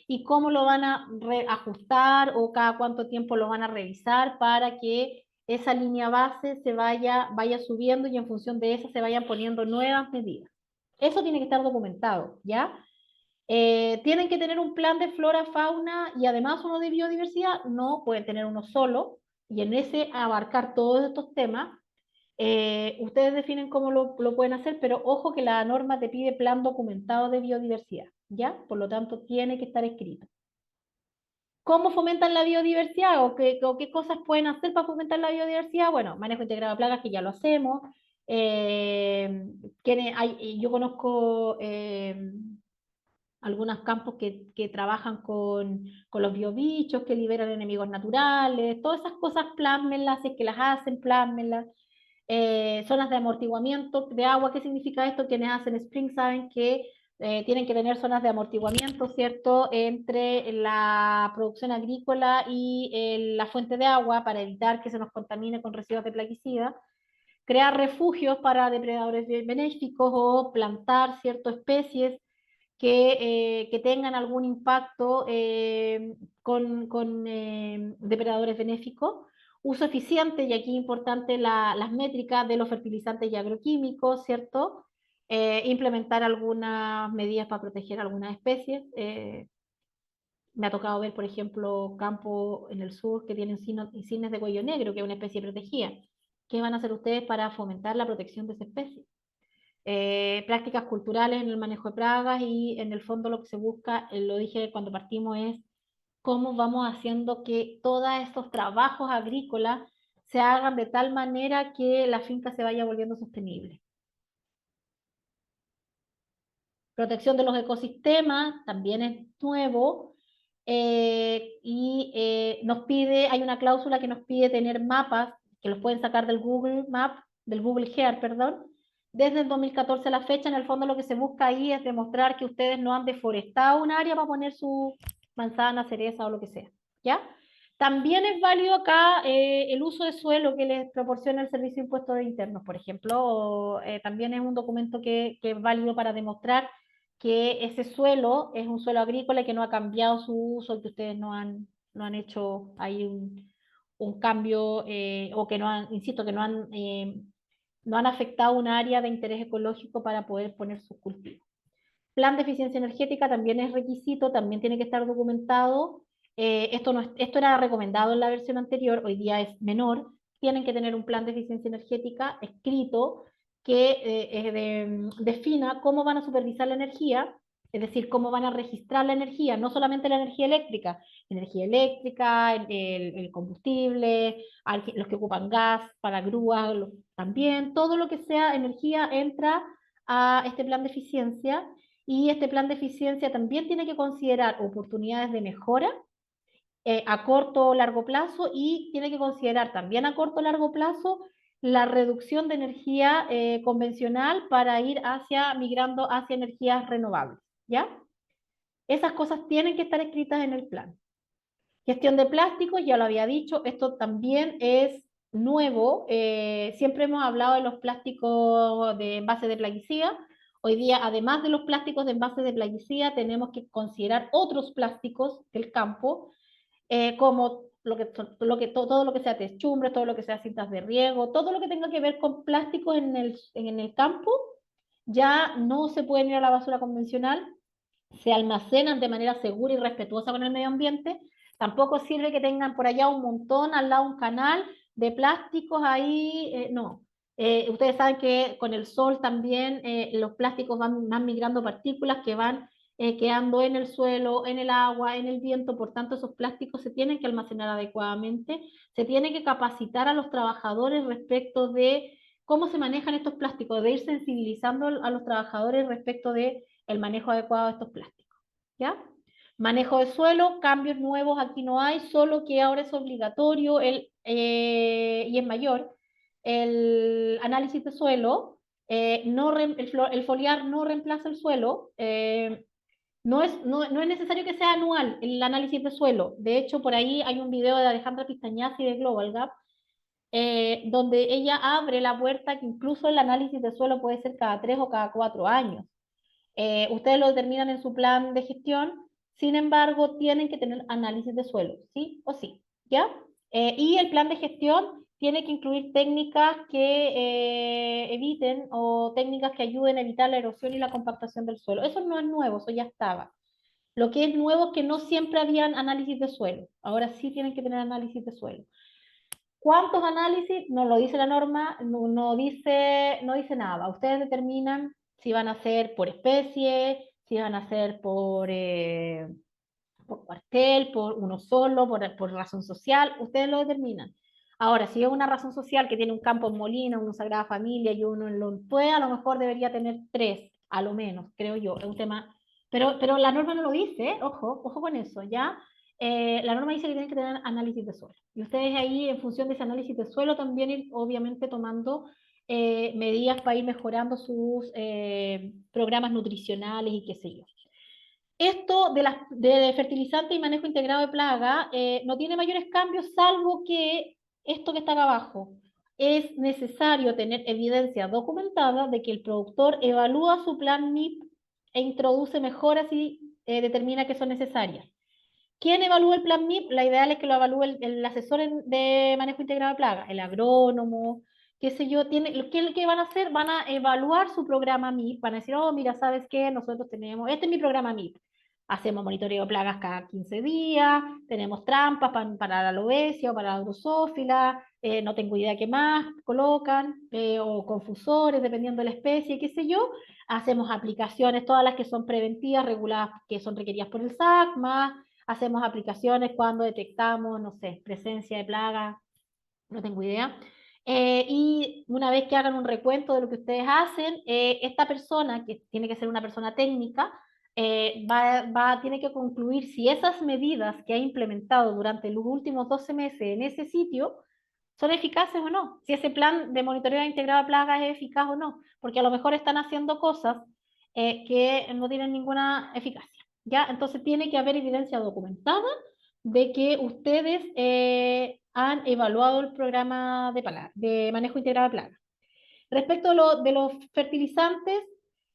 y cómo lo van a ajustar o cada cuánto tiempo lo van a revisar para que esa línea base vaya subiendo y en función de eso se vayan poniendo nuevas medidas. Eso tiene que estar documentado, ¿ya? ¿Tienen que tener un plan de flora, fauna y además uno de biodiversidad? No, pueden tener uno solo y en ese abarcar todos estos temas. Ustedes definen cómo lo pueden hacer, pero ojo que la norma te pide plan documentado de biodiversidad, ¿ya? Por lo tanto, tiene que estar escrito. ¿Cómo fomentan la biodiversidad o qué cosas pueden hacer para fomentar la biodiversidad? Bueno, manejo integrado de plagas, que ya lo hacemos. Yo conozco algunos campos que trabajan con los biobichos, que liberan enemigos naturales, todas esas cosas plásmenlas, si es que las hacen, plásmenlas. Zonas de amortiguamiento de agua, ¿qué significa esto? Quienes hacen spring saben que tienen que tener zonas de amortiguamiento, ¿cierto?, entre la producción agrícola y la fuente de agua para evitar que se nos contamine con residuos de plaguicidas, crear refugios para depredadores benéficos o plantar ciertas especies que tengan algún impacto con depredadores benéficos. Uso eficiente, y aquí importante las métricas de los fertilizantes y agroquímicos, ¿cierto? Implementar algunas medidas para proteger algunas especies. Me ha tocado ver, por ejemplo, campos en el sur que tienen cisnes de cuello negro, que es una especie protegida. ¿Qué van a hacer ustedes para fomentar la protección de esa especie? Prácticas culturales en el manejo de plagas y en el fondo lo que se busca, lo dije cuando partimos, es cómo vamos haciendo que todos estos trabajos agrícolas se hagan de tal manera que la finca se vaya volviendo sostenible. Protección de los ecosistemas también es nuevo. nos pide, hay una cláusula que nos pide tener mapas, que los pueden sacar del Google Map, del Google Earth, perdón, desde el 2014 a la fecha. En el fondo lo que se busca ahí es demostrar que ustedes no han deforestado un área para poner su manzana, cereza o lo que sea, ¿ya? También es válido acá el uso de suelo que les proporciona el Servicio de Impuestos Internos, por ejemplo, también es un documento que es válido para demostrar que ese suelo es un suelo agrícola y que no ha cambiado su uso, que ustedes no han hecho ahí un cambio, o que no han, insisto, que no han afectado un área de interés ecológico para poder poner sus cultivos. Plan de eficiencia energética también es requisito, también tiene que estar documentado. Esto era recomendado en la versión anterior, hoy día es menor. Tienen que tener un plan de eficiencia energética escrito que defina cómo van a supervisar la energía, es decir, cómo van a registrar la energía, no solamente la energía eléctrica, el combustible, los que ocupan gas para grúas, también todo lo que sea energía entra a este plan de eficiencia, y este plan de eficiencia también tiene que considerar oportunidades de mejora a corto o largo plazo, y tiene que considerar también a corto o largo plazo la reducción de energía convencional para ir migrando hacia energías renovables, ¿ya? Esas cosas tienen que estar escritas en el plan. Gestión de plásticos, ya lo había dicho, esto también es nuevo. Siempre hemos hablado de los plásticos de envase de plaguicida. Hoy día, además de los plásticos de envase de plaguicida, tenemos que considerar otros plásticos del campo, como todo lo que sea techumbres, todo lo que sea cintas de riego, todo lo que tenga que ver con plásticos en el campo, ya no se pueden ir a la basura convencional, se almacenan de manera segura y respetuosa con el medio ambiente. Tampoco sirve que tengan por allá un montón al lado un canal de plásticos ahí, no. Ustedes saben que con el sol también los plásticos van migrando partículas que van quedando en el suelo, en el agua, en el viento. Por tanto, esos plásticos se tienen que almacenar adecuadamente, se tiene que capacitar a los trabajadores respecto de cómo se manejan estos plásticos, de ir sensibilizando a los trabajadores respecto de el manejo adecuado de estos plásticos, ¿ya? Manejo de suelo, cambios nuevos aquí no hay, solo que ahora es obligatorio y es mayor el análisis de suelo. El foliar no reemplaza el suelo. No es necesario que sea anual el análisis de suelo. De hecho, por ahí hay un video de Alejandra Pistañazzi de Global Gap, donde ella abre la puerta que incluso el análisis de suelo puede ser cada 3 o cada 4 años. Ustedes lo determinan en su plan de gestión, sin embargo, tienen que tener análisis de suelo, sí o sí, ¿ya? Y el plan de gestión tiene que incluir técnicas que eviten, o técnicas que ayuden a evitar la erosión y la compactación del suelo. Eso no es nuevo, eso ya estaba. Lo que es nuevo es que no siempre habían análisis de suelo, ahora sí tienen que tener análisis de suelo. ¿Cuántos análisis? No lo dice la norma, no dice nada. Ustedes determinan si van a ser por especie, si van a ser por cuartel, por uno solo, por razón social. Ustedes lo determinan. Ahora, si es una razón social que tiene un campo en Molina, una Sagrada Familia y uno en Lontue, a lo mejor debería tener 3, a lo menos, creo yo. Es un tema. Pero la norma no lo dice, ¿eh? Ojo con eso, ¿ya? La norma dice que tienen que tener análisis de suelo. Y ustedes ahí, en función de ese análisis de suelo, también ir, obviamente, tomando medidas para ir mejorando sus programas nutricionales y qué sé yo. Esto de fertilizante y manejo integrado de plaga no tiene mayores cambios, salvo que esto que está acá abajo. Es necesario tener evidencia documentada de que el productor evalúa su plan MIP e introduce mejoras y determina que son necesarias. ¿Quién evalúa el plan MIP? La ideal es que lo evalúe el asesor de manejo integrado de plagas, el agrónomo, qué sé yo. ¿Qué van a hacer? Van a evaluar su programa MIP, van a decir, oh, mira, ¿sabes qué? Nosotros tenemos, este es mi programa MIP. Hacemos monitoreo de plagas cada 15 días, tenemos trampas para la aloesia o para la drosófila, no tengo idea qué más colocan, o confusores, dependiendo de la especie, qué sé yo. Hacemos aplicaciones, todas las que son preventivas, reguladas, que son requeridas por el SACMA. Hacemos aplicaciones cuando detectamos, no sé, presencia de plaga, no tengo idea. Y una vez que hagan un recuento de lo que ustedes hacen, esta persona, que tiene que ser una persona técnica, tiene que concluir si esas medidas que ha implementado durante los últimos 12 meses en ese sitio son eficaces o no, si ese plan de monitoreo integrado de plagas es eficaz o no, porque a lo mejor están haciendo cosas que no tienen ninguna eficacia, ¿ya? Entonces tiene que haber evidencia documentada de que ustedes han evaluado el programa de manejo integrado de plagas. Respecto de los fertilizantes,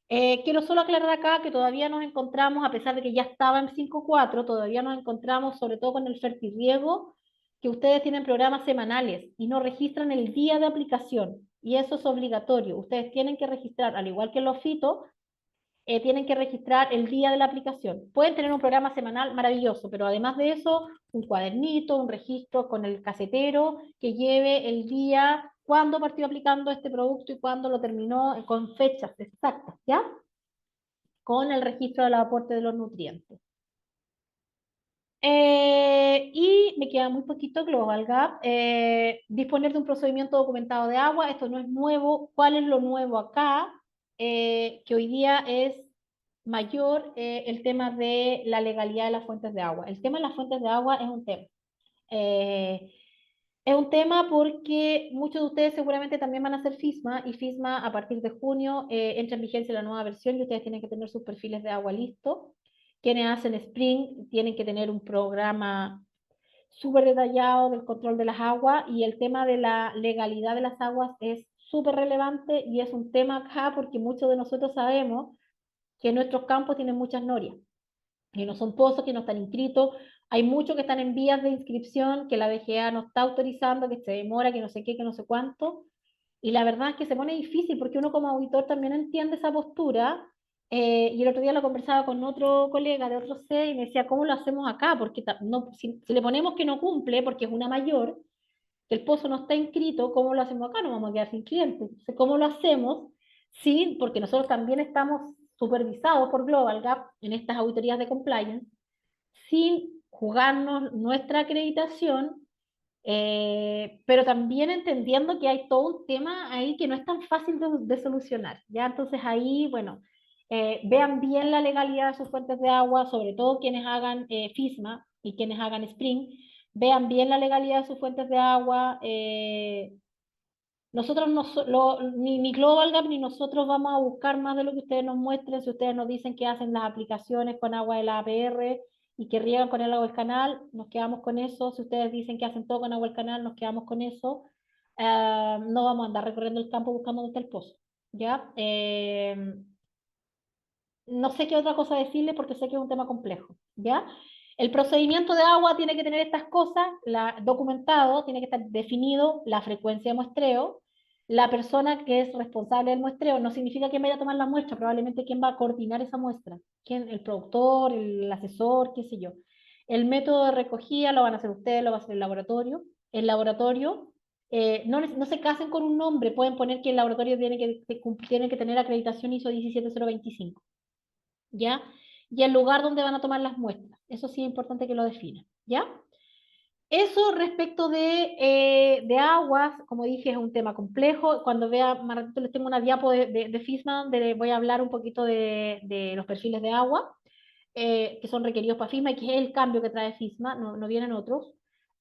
quiero solo aclarar acá que todavía nos encontramos, a pesar de que ya estaba en 5.4, todavía nos encontramos sobre todo con el fertirriego, que ustedes tienen programas semanales y no registran el día de aplicación, y eso es obligatorio. Ustedes tienen que registrar, al igual que los fitos, tienen que registrar el día de la aplicación. Pueden tener un programa semanal maravilloso, pero además de eso, un cuadernito, un registro con el casetero que lleve el día, cuándo partió aplicando este producto y cuándo lo terminó, con fechas exactas, ¿ya? Con el registro del aporte de los nutrientes. Y me queda muy poquito Global Gap. Disponer de un procedimiento documentado de agua, esto no es nuevo. ¿Cuál es lo nuevo acá? Que hoy día es mayor el tema de la legalidad de las fuentes de agua. El tema de las fuentes de agua es un tema. Eh, es un tema porque muchos de ustedes seguramente también van a hacer FISMA, y FISMA a partir de junio entra en vigencia la nueva versión y ustedes tienen que tener sus perfiles de agua listos. Quienes hacen Spring tienen que tener un programa súper detallado del control de las aguas, y el tema de la legalidad de las aguas es súper relevante y es un tema acá porque muchos de nosotros sabemos que nuestros campos tienen muchas norias, que no son pozos, que no están inscritos. Hay muchos que están en vías de inscripción, que la DGA no está autorizando, que se demora, que no sé qué, que no sé cuánto. Y la verdad es que se pone difícil porque uno como auditor también entiende esa postura. Y el otro día lo conversaba con otro colega de otro C y me decía, ¿cómo lo hacemos acá? Porque no, si le ponemos que no cumple, porque es una mayor, que el pozo no está inscrito, ¿cómo lo hacemos acá? No vamos a quedar sin clientes. Entonces, ¿cómo lo hacemos? Sí, porque nosotros también estamos supervisados por Global Gap en estas auditorías de compliance, sin jugarnos nuestra acreditación, pero también entendiendo que hay todo un tema ahí que no es tan fácil de solucionar, ¿ya? Entonces ahí, bueno, vean bien la legalidad de sus fuentes de agua, sobre todo quienes hagan FISMA y quienes hagan Spring, vean bien la legalidad de sus fuentes de agua. Nosotros ni Global Gap ni nosotros vamos a buscar más de lo que ustedes nos muestren. Si ustedes nos dicen que hacen las aplicaciones con agua de la APR y que riegan con el agua del canal, nos quedamos con eso. Si ustedes dicen que hacen todo con agua del canal, nos quedamos con eso. No vamos a andar recorriendo el campo buscando dónde está el pozo, ¿ya? No sé qué otra cosa decirle porque sé que es un tema complejo, ¿ya? El procedimiento de agua tiene que tener estas cosas, documentado, tiene que estar definido la frecuencia de muestreo, la persona que es responsable del muestreo, no significa que vaya a tomar la muestra, probablemente quién va a coordinar esa muestra, quién, el productor, el asesor, qué sé yo. El método de recogida lo van a hacer ustedes, lo va a hacer el laboratorio. El laboratorio, no se casen con un nombre, pueden poner que el laboratorio tiene que tener acreditación ISO 17025. ¿Ya? Y el lugar donde van a tomar las muestras. Eso sí es importante que lo definan, ¿ya? Eso respecto de aguas, como dije, es un tema complejo. Cuando vea, más ratito les tengo una diapo de FISMA, donde les voy a hablar un poquito de los perfiles de agua, que son requeridos para FISMA y que es el cambio que trae FISMA, no vienen otros.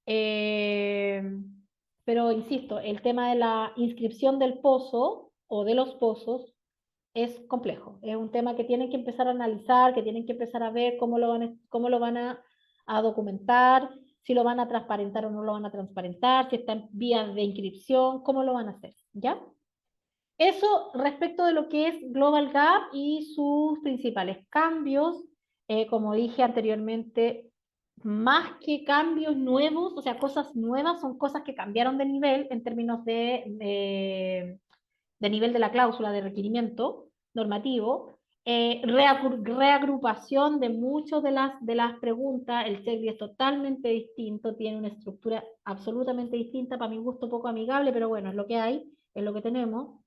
Eh, pero insisto, el tema de la inscripción del pozo o de los pozos es complejo. Es un tema que tienen que empezar a analizar, que tienen que empezar a ver cómo lo van a documentar, si lo van a transparentar o no lo van a transparentar, si está en vías de inscripción, cómo lo van a hacer, ¿ya? Eso respecto de lo que es Global Gap y sus principales cambios. Como dije anteriormente, más que cambios nuevos, o sea, cosas nuevas, son cosas que cambiaron de nivel en términos de nivel de la cláusula de requerimiento normativo, reagrupación de muchas de las preguntas. El checklist es totalmente distinto, tiene una estructura absolutamente distinta, para mi gusto poco amigable, pero bueno, es lo que hay, es lo que tenemos.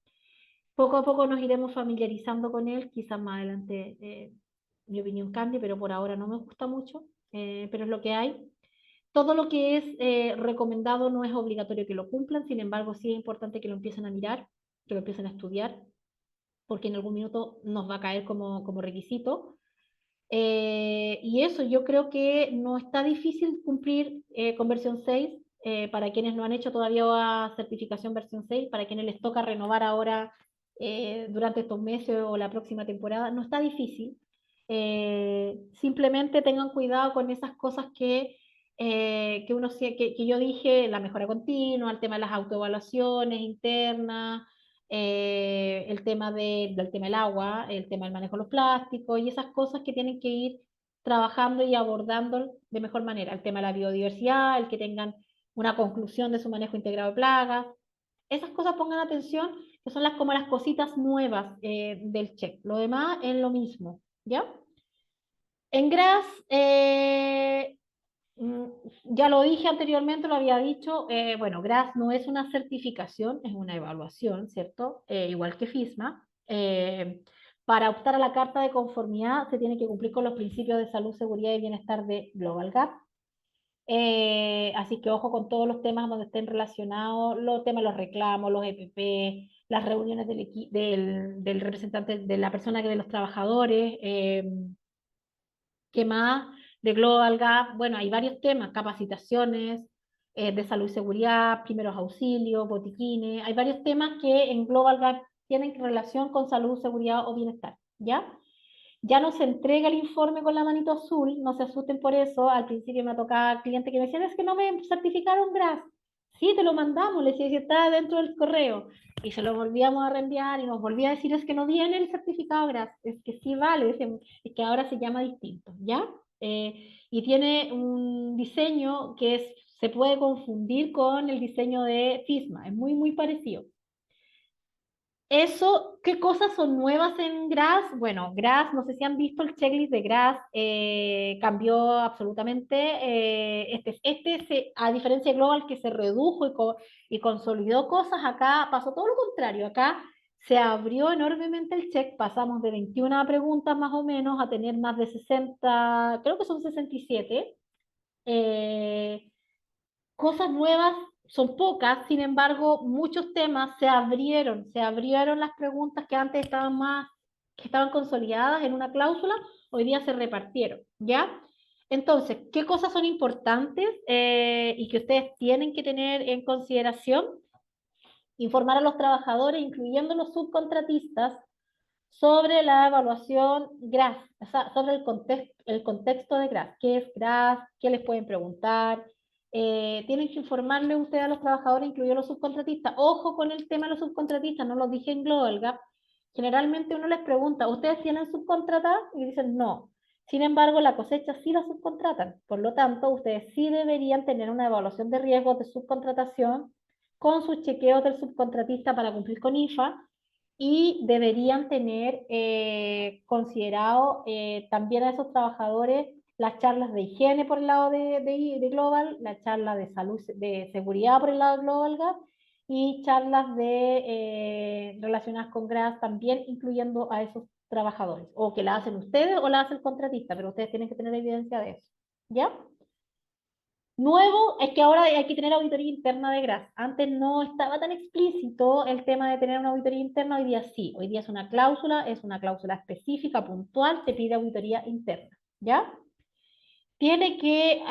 Poco a poco nos iremos familiarizando con él, quizás más adelante mi opinión cambie, pero por ahora no me gusta mucho, pero es lo que hay. Todo lo que es recomendado no es obligatorio que lo cumplan, sin embargo sí es importante que lo empiecen a mirar, que lo empiecen a estudiar, porque en algún minuto nos va a caer como requisito. Y eso, yo creo que no está difícil cumplir con versión 6, para quienes no han hecho todavía certificación versión 6, para quienes les toca renovar ahora durante estos meses o la próxima temporada, no está difícil. Simplemente tengan cuidado con esas cosas que yo dije, la mejora continua, el tema de las autoevaluaciones internas, del tema del agua, el tema del manejo de los plásticos y esas cosas que tienen que ir trabajando y abordando de mejor manera. El tema de la biodiversidad, el que tengan una conclusión de su manejo integrado de plagas. Esas cosas pongan atención, que son como las cositas nuevas del check. Lo demás es lo mismo, ¿ya? En GRAS, Mm, ya lo dije anteriormente, lo había dicho, bueno, GRAS no es una certificación, es una evaluación, ¿cierto? Igual que FISMA. Para optar a la carta de conformidad se tiene que cumplir con los principios de salud, seguridad y bienestar de Global Gap. Así que ojo con todos los temas donde estén relacionados, los temas de los reclamos, los EPP, las reuniones del representante, de la persona que de los trabajadores. ¿Qué más? De Global Gap, bueno, hay varios temas, capacitaciones de salud y seguridad, primeros auxilios, botiquines, hay varios temas que en Global Gap tienen relación con salud, seguridad o bienestar, ¿ya? Ya no se entrega el informe con la manito azul, no se asusten por eso, al principio me tocaba cliente que me decían, es que no me certificaron GRAS, sí, te lo mandamos, le decía, si está dentro del correo, y se lo volvíamos a reenviar y nos volvía a decir, es que no viene el certificado GRAS, es que sí vale, es que ahora se llama distinto, ¿ya? Y tiene un diseño se puede confundir con el diseño de FISMA, es muy, muy parecido. Eso, ¿qué cosas son nuevas en GRAS? Bueno, GRAS, no sé si han visto el checklist de GRAS, cambió absolutamente. A diferencia de Global, que se redujo y consolidó cosas, acá pasó todo lo contrario. Acá se abrió enormemente el check, pasamos de 21 preguntas más o menos a tener más de 60, creo que son 67. Cosas nuevas son pocas, sin embargo, muchos temas se abrieron las preguntas que antes que estaban consolidadas en una cláusula, hoy día se repartieron, ¿ya? Entonces, ¿qué cosas son importantes y que ustedes tienen que tener en consideración? Informar a los trabajadores, incluyendo los subcontratistas, sobre la evaluación GRAS, o sea, sobre el contexto de GRAS, qué es GRAS, qué les pueden preguntar. Tienen que informarle ustedes a los trabajadores, incluidos los subcontratistas. Ojo con el tema de los subcontratistas, no lo dije en Global Gap. Generalmente uno les pregunta, ¿ustedes tienen subcontratadas? Y dicen no. Sin embargo, la cosecha sí la subcontratan. Por lo tanto, ustedes sí deberían tener una evaluación de riesgos de subcontratación con sus chequeos del subcontratista para cumplir con IFA, y deberían tener considerado también a esos trabajadores las charlas de higiene por el lado de Global, la charla de salud, de seguridad por el lado de Global Gap, y charlas relacionadas con GRAS también, incluyendo a esos trabajadores, o que la hacen ustedes o la hace el contratista, pero ustedes tienen que tener evidencia de eso, ¿ya? Nuevo es que ahora hay que tener auditoría interna de GRAS. Antes no estaba tan explícito el tema de tener una auditoría interna, hoy día sí. Hoy día es una cláusula específica, puntual, te pide auditoría interna, ¿ya? Tiene que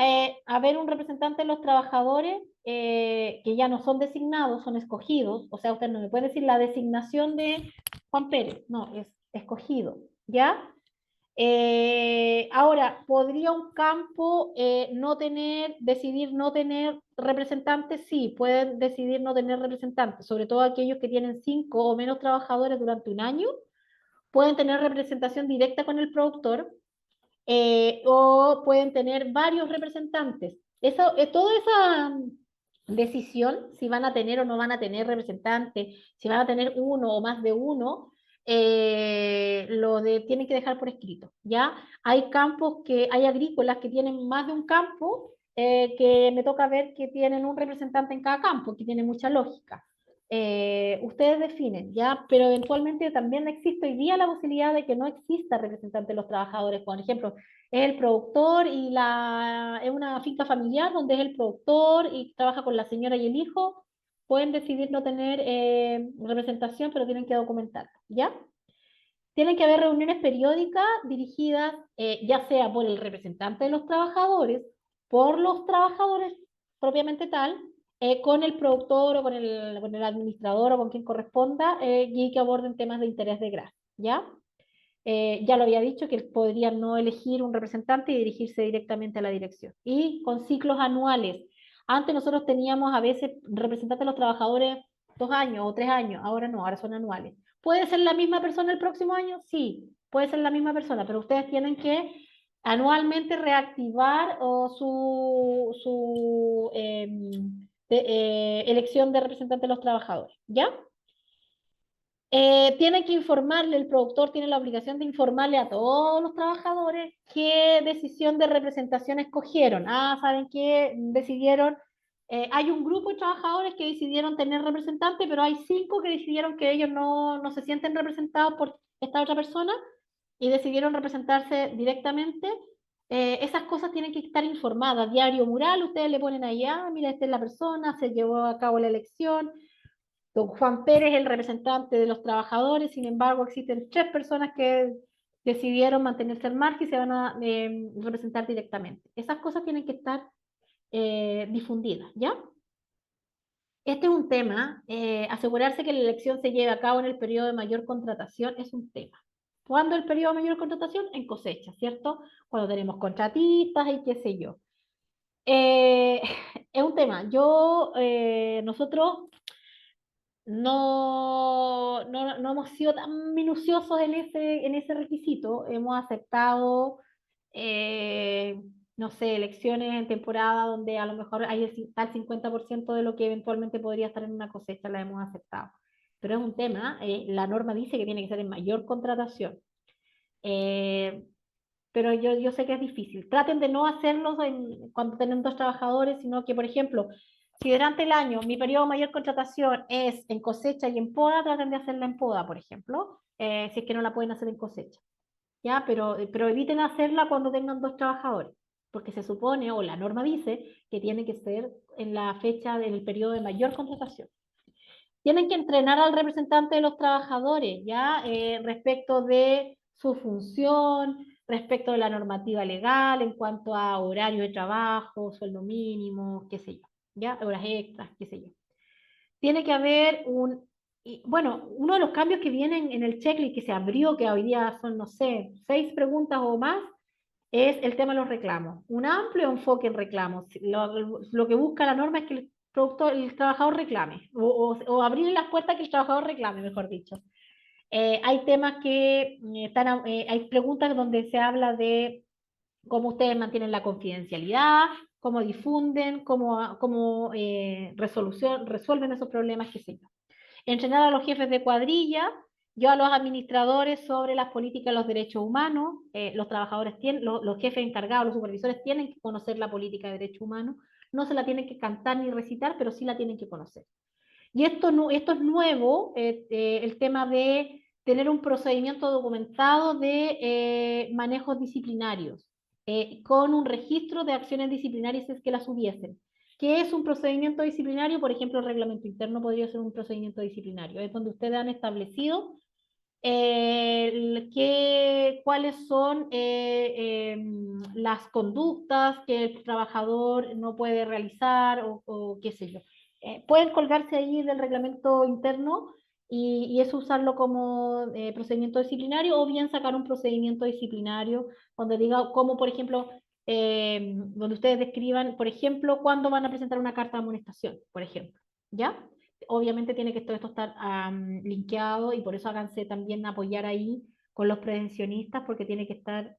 haber un representante de los trabajadores que ya no son designados, son escogidos. O sea, usted no me puede decir la designación de Juan Pérez, no, es escogido, ¿ya? Ahora, ¿podría un campo decidir no tener representantes? Sí, pueden decidir no tener representantes, sobre todo aquellos que tienen 5 o menos trabajadores durante un año, pueden tener representación directa con el productor, o pueden tener varios representantes. Toda esa decisión, si van a tener o no van a tener representantes, si van a tener uno o más de uno, tienen que dejar por escrito, ¿ya? Hay agrícolas que tienen más de un campo, que me toca ver que tienen un representante en cada campo, que tiene mucha lógica. Ustedes definen, ¿ya? Pero eventualmente también existe hoy día la posibilidad de que no exista representante de los trabajadores. Por ejemplo, es el productor es una finca familiar donde es el productor y trabaja con la señora y el hijo. Pueden decidir no tener representación, pero tienen que documentar, ¿ya? Tienen que haber reuniones periódicas dirigidas, ya sea por el representante de los trabajadores, por los trabajadores propiamente tal, con el productor o con el administrador o con quien corresponda, y que aborden temas de interés de grado, ¿ya? Ya lo había dicho que podrían no elegir un representante y dirigirse directamente a la dirección. Y con ciclos anuales. Antes nosotros teníamos a veces representantes de los trabajadores 2 años o 3 años, ahora no, ahora son anuales. ¿Puede ser la misma persona el próximo año? Sí, puede ser la misma persona, pero ustedes tienen que anualmente reactivar su elección de representante de los trabajadores, ¿ya? Tienen que informarle, el productor tiene la obligación de informarle a todos los trabajadores qué decisión de representación escogieron. Ah, ¿saben qué? Decidieron, hay un grupo de trabajadores que decidieron tener representante, pero hay 5 que decidieron que ellos no se sienten representados por esta otra persona y decidieron representarse directamente. Esas cosas tienen que estar informadas. Diario mural, ustedes le ponen ahí, ah, mira, esta es la persona, se llevó a cabo la elección. Don Juan Pérez, el representante de los trabajadores, sin embargo, existen 3 personas que decidieron mantenerse al margen y se van a representar directamente. Esas cosas tienen que estar difundidas, ¿ya? Este es un tema, asegurarse que la elección se lleve a cabo en el periodo de mayor contratación es un tema. ¿Cuándo el periodo de mayor contratación? En cosecha, ¿cierto? Cuando tenemos contratistas y qué sé yo. Es un tema. Nosotros no hemos sido tan minuciosos en ese requisito. Hemos aceptado, eh, no sé, elecciones en temporada donde a lo mejor hay tal 50% de lo que eventualmente podría estar en una cosecha, la hemos aceptado. Pero es un tema, la norma dice que tiene que ser en mayor contratación. Eh, pero yo sé que es difícil. Traten de no hacerlo cuando tienen 2 trabajadores, sino que, por ejemplo, si durante el año mi periodo de mayor contratación es en cosecha y en poda, traten de hacerla en poda, por ejemplo, si es que no la pueden hacer en cosecha. ¿Ya? Pero eviten hacerla cuando tengan 2 trabajadores, porque se supone, o la norma dice, que tiene que ser en la fecha del periodo de mayor contratación. Tienen que entrenar al representante de los trabajadores, ¿ya? Respecto de su función, respecto de la normativa legal, en cuanto a horario de trabajo, sueldo mínimo, qué sé yo, ¿ya? Horas extras, qué sé yo. Tiene que haber bueno, uno de los cambios que vienen en el checklist que se abrió, que hoy día son, no sé, 6 preguntas o más, es el tema de los reclamos. Un amplio enfoque en reclamos. Lo que busca la norma es que el trabajador reclame, o abrir las puertas que el trabajador reclame, mejor dicho. Hay temas que hay preguntas donde se habla de cómo ustedes mantienen la confidencialidad, cómo difunden, cómo resuelven esos problemas, qué sé yo. Entrenar a los jefes de cuadrilla, yo a los administradores sobre las políticas de los derechos humanos. Los trabajadores tienen, los jefes encargados, los supervisores tienen que conocer la política de derechos humanos, no se la tienen que cantar ni recitar, pero sí la tienen que conocer. Y esto es nuevo, el tema de tener un procedimiento documentado de manejos disciplinarios, con un registro de acciones disciplinarias si es que las hubiesen. ¿Qué es un procedimiento disciplinario? Por ejemplo, el reglamento interno podría ser un procedimiento disciplinario. Es donde ustedes han establecido cuáles son las conductas que el trabajador no puede realizar o qué sé yo. Pueden colgarse ahí del reglamento interno y eso usarlo como procedimiento disciplinario, o bien sacar un procedimiento disciplinario donde diga, como por ejemplo, donde ustedes describan, por ejemplo, cuándo van a presentar una carta de amonestación, por ejemplo, ¿ya? Obviamente tiene que todo esto estar linkeado, y por eso háganse también apoyar ahí con los prevencionistas, porque tiene que estar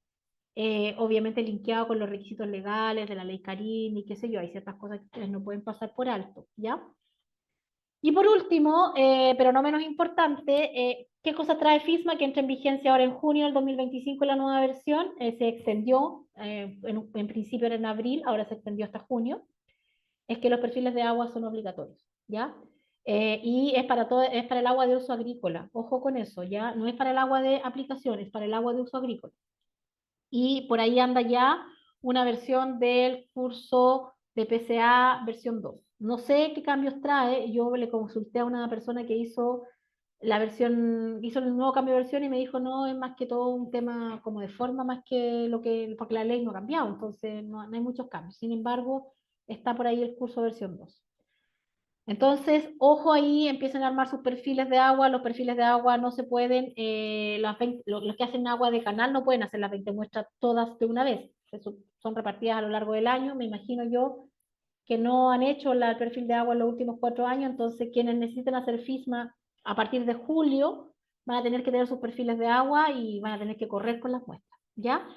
obviamente linkeado con los requisitos legales de la ley Carín y qué sé yo. Hay ciertas cosas que ustedes no pueden pasar por alto, ¿ya? Y por último, pero no menos importante, ¿qué cosa trae FISMA que entra en vigencia ahora en junio del 2025 la nueva versión? Se extendió, en principio era en abril, ahora se extendió hasta junio. Es que los perfiles de agua son obligatorios, ¿ya? Y es para el agua de uso agrícola. Ojo con eso, ¿ya? No es para el agua de aplicación, es para el agua de uso agrícola. Y por ahí anda ya una versión del curso de PCA versión 2. No sé qué cambios trae, yo le consulté a una persona que hizo hizo el nuevo cambio de versión y me dijo, no, es más que todo un tema como de forma, más que porque la ley no ha cambiado, entonces no hay muchos cambios. Sin embargo, está por ahí el curso versión 2. Entonces, ojo ahí, empiezan a armar sus perfiles de agua. Los perfiles de agua no se pueden, los que hacen agua de canal no pueden hacer las 20 muestras todas de una vez. Son repartidas a lo largo del año. Me imagino yo que no han hecho el perfil de agua en los últimos 4 años, entonces quienes necesiten hacer FISMA a partir de julio van a tener que tener sus perfiles de agua y van a tener que correr con las muestras, ¿ya?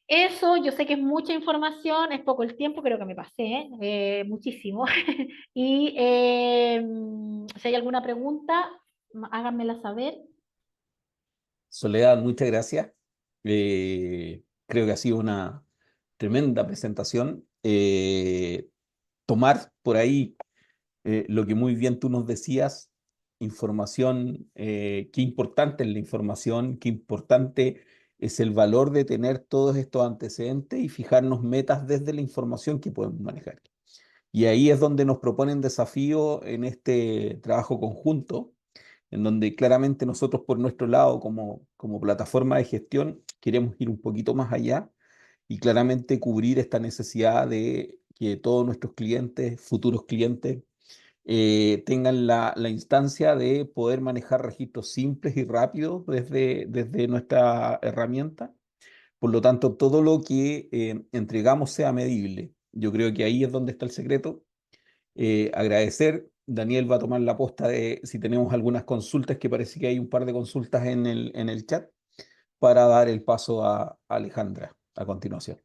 Eso, yo sé que es mucha información, es poco el tiempo, creo que me pasé, muchísimo. Y si hay alguna pregunta, háganmela saber. Soledad, muchas gracias. Creo que ha sido una tremenda presentación. Tomar por ahí lo que muy bien tú nos decías, información, qué importante es la información, qué importante es el valor de tener todos estos antecedentes y fijarnos metas desde la información que podemos manejar. Y ahí es donde nos proponen desafío en este trabajo conjunto, en donde claramente nosotros por nuestro lado, como plataforma de gestión, queremos ir un poquito más allá y claramente cubrir esta necesidad de que todos nuestros clientes, futuros clientes, tengan la instancia de poder manejar registros simples y rápidos desde nuestra herramienta. Por lo tanto, todo lo que entregamos sea medible. Yo creo que ahí es donde está el secreto. Agradecer. Daniel va a tomar la posta de si tenemos algunas consultas, que parece que hay un par de consultas en el chat, para dar el paso a Alejandra a continuación.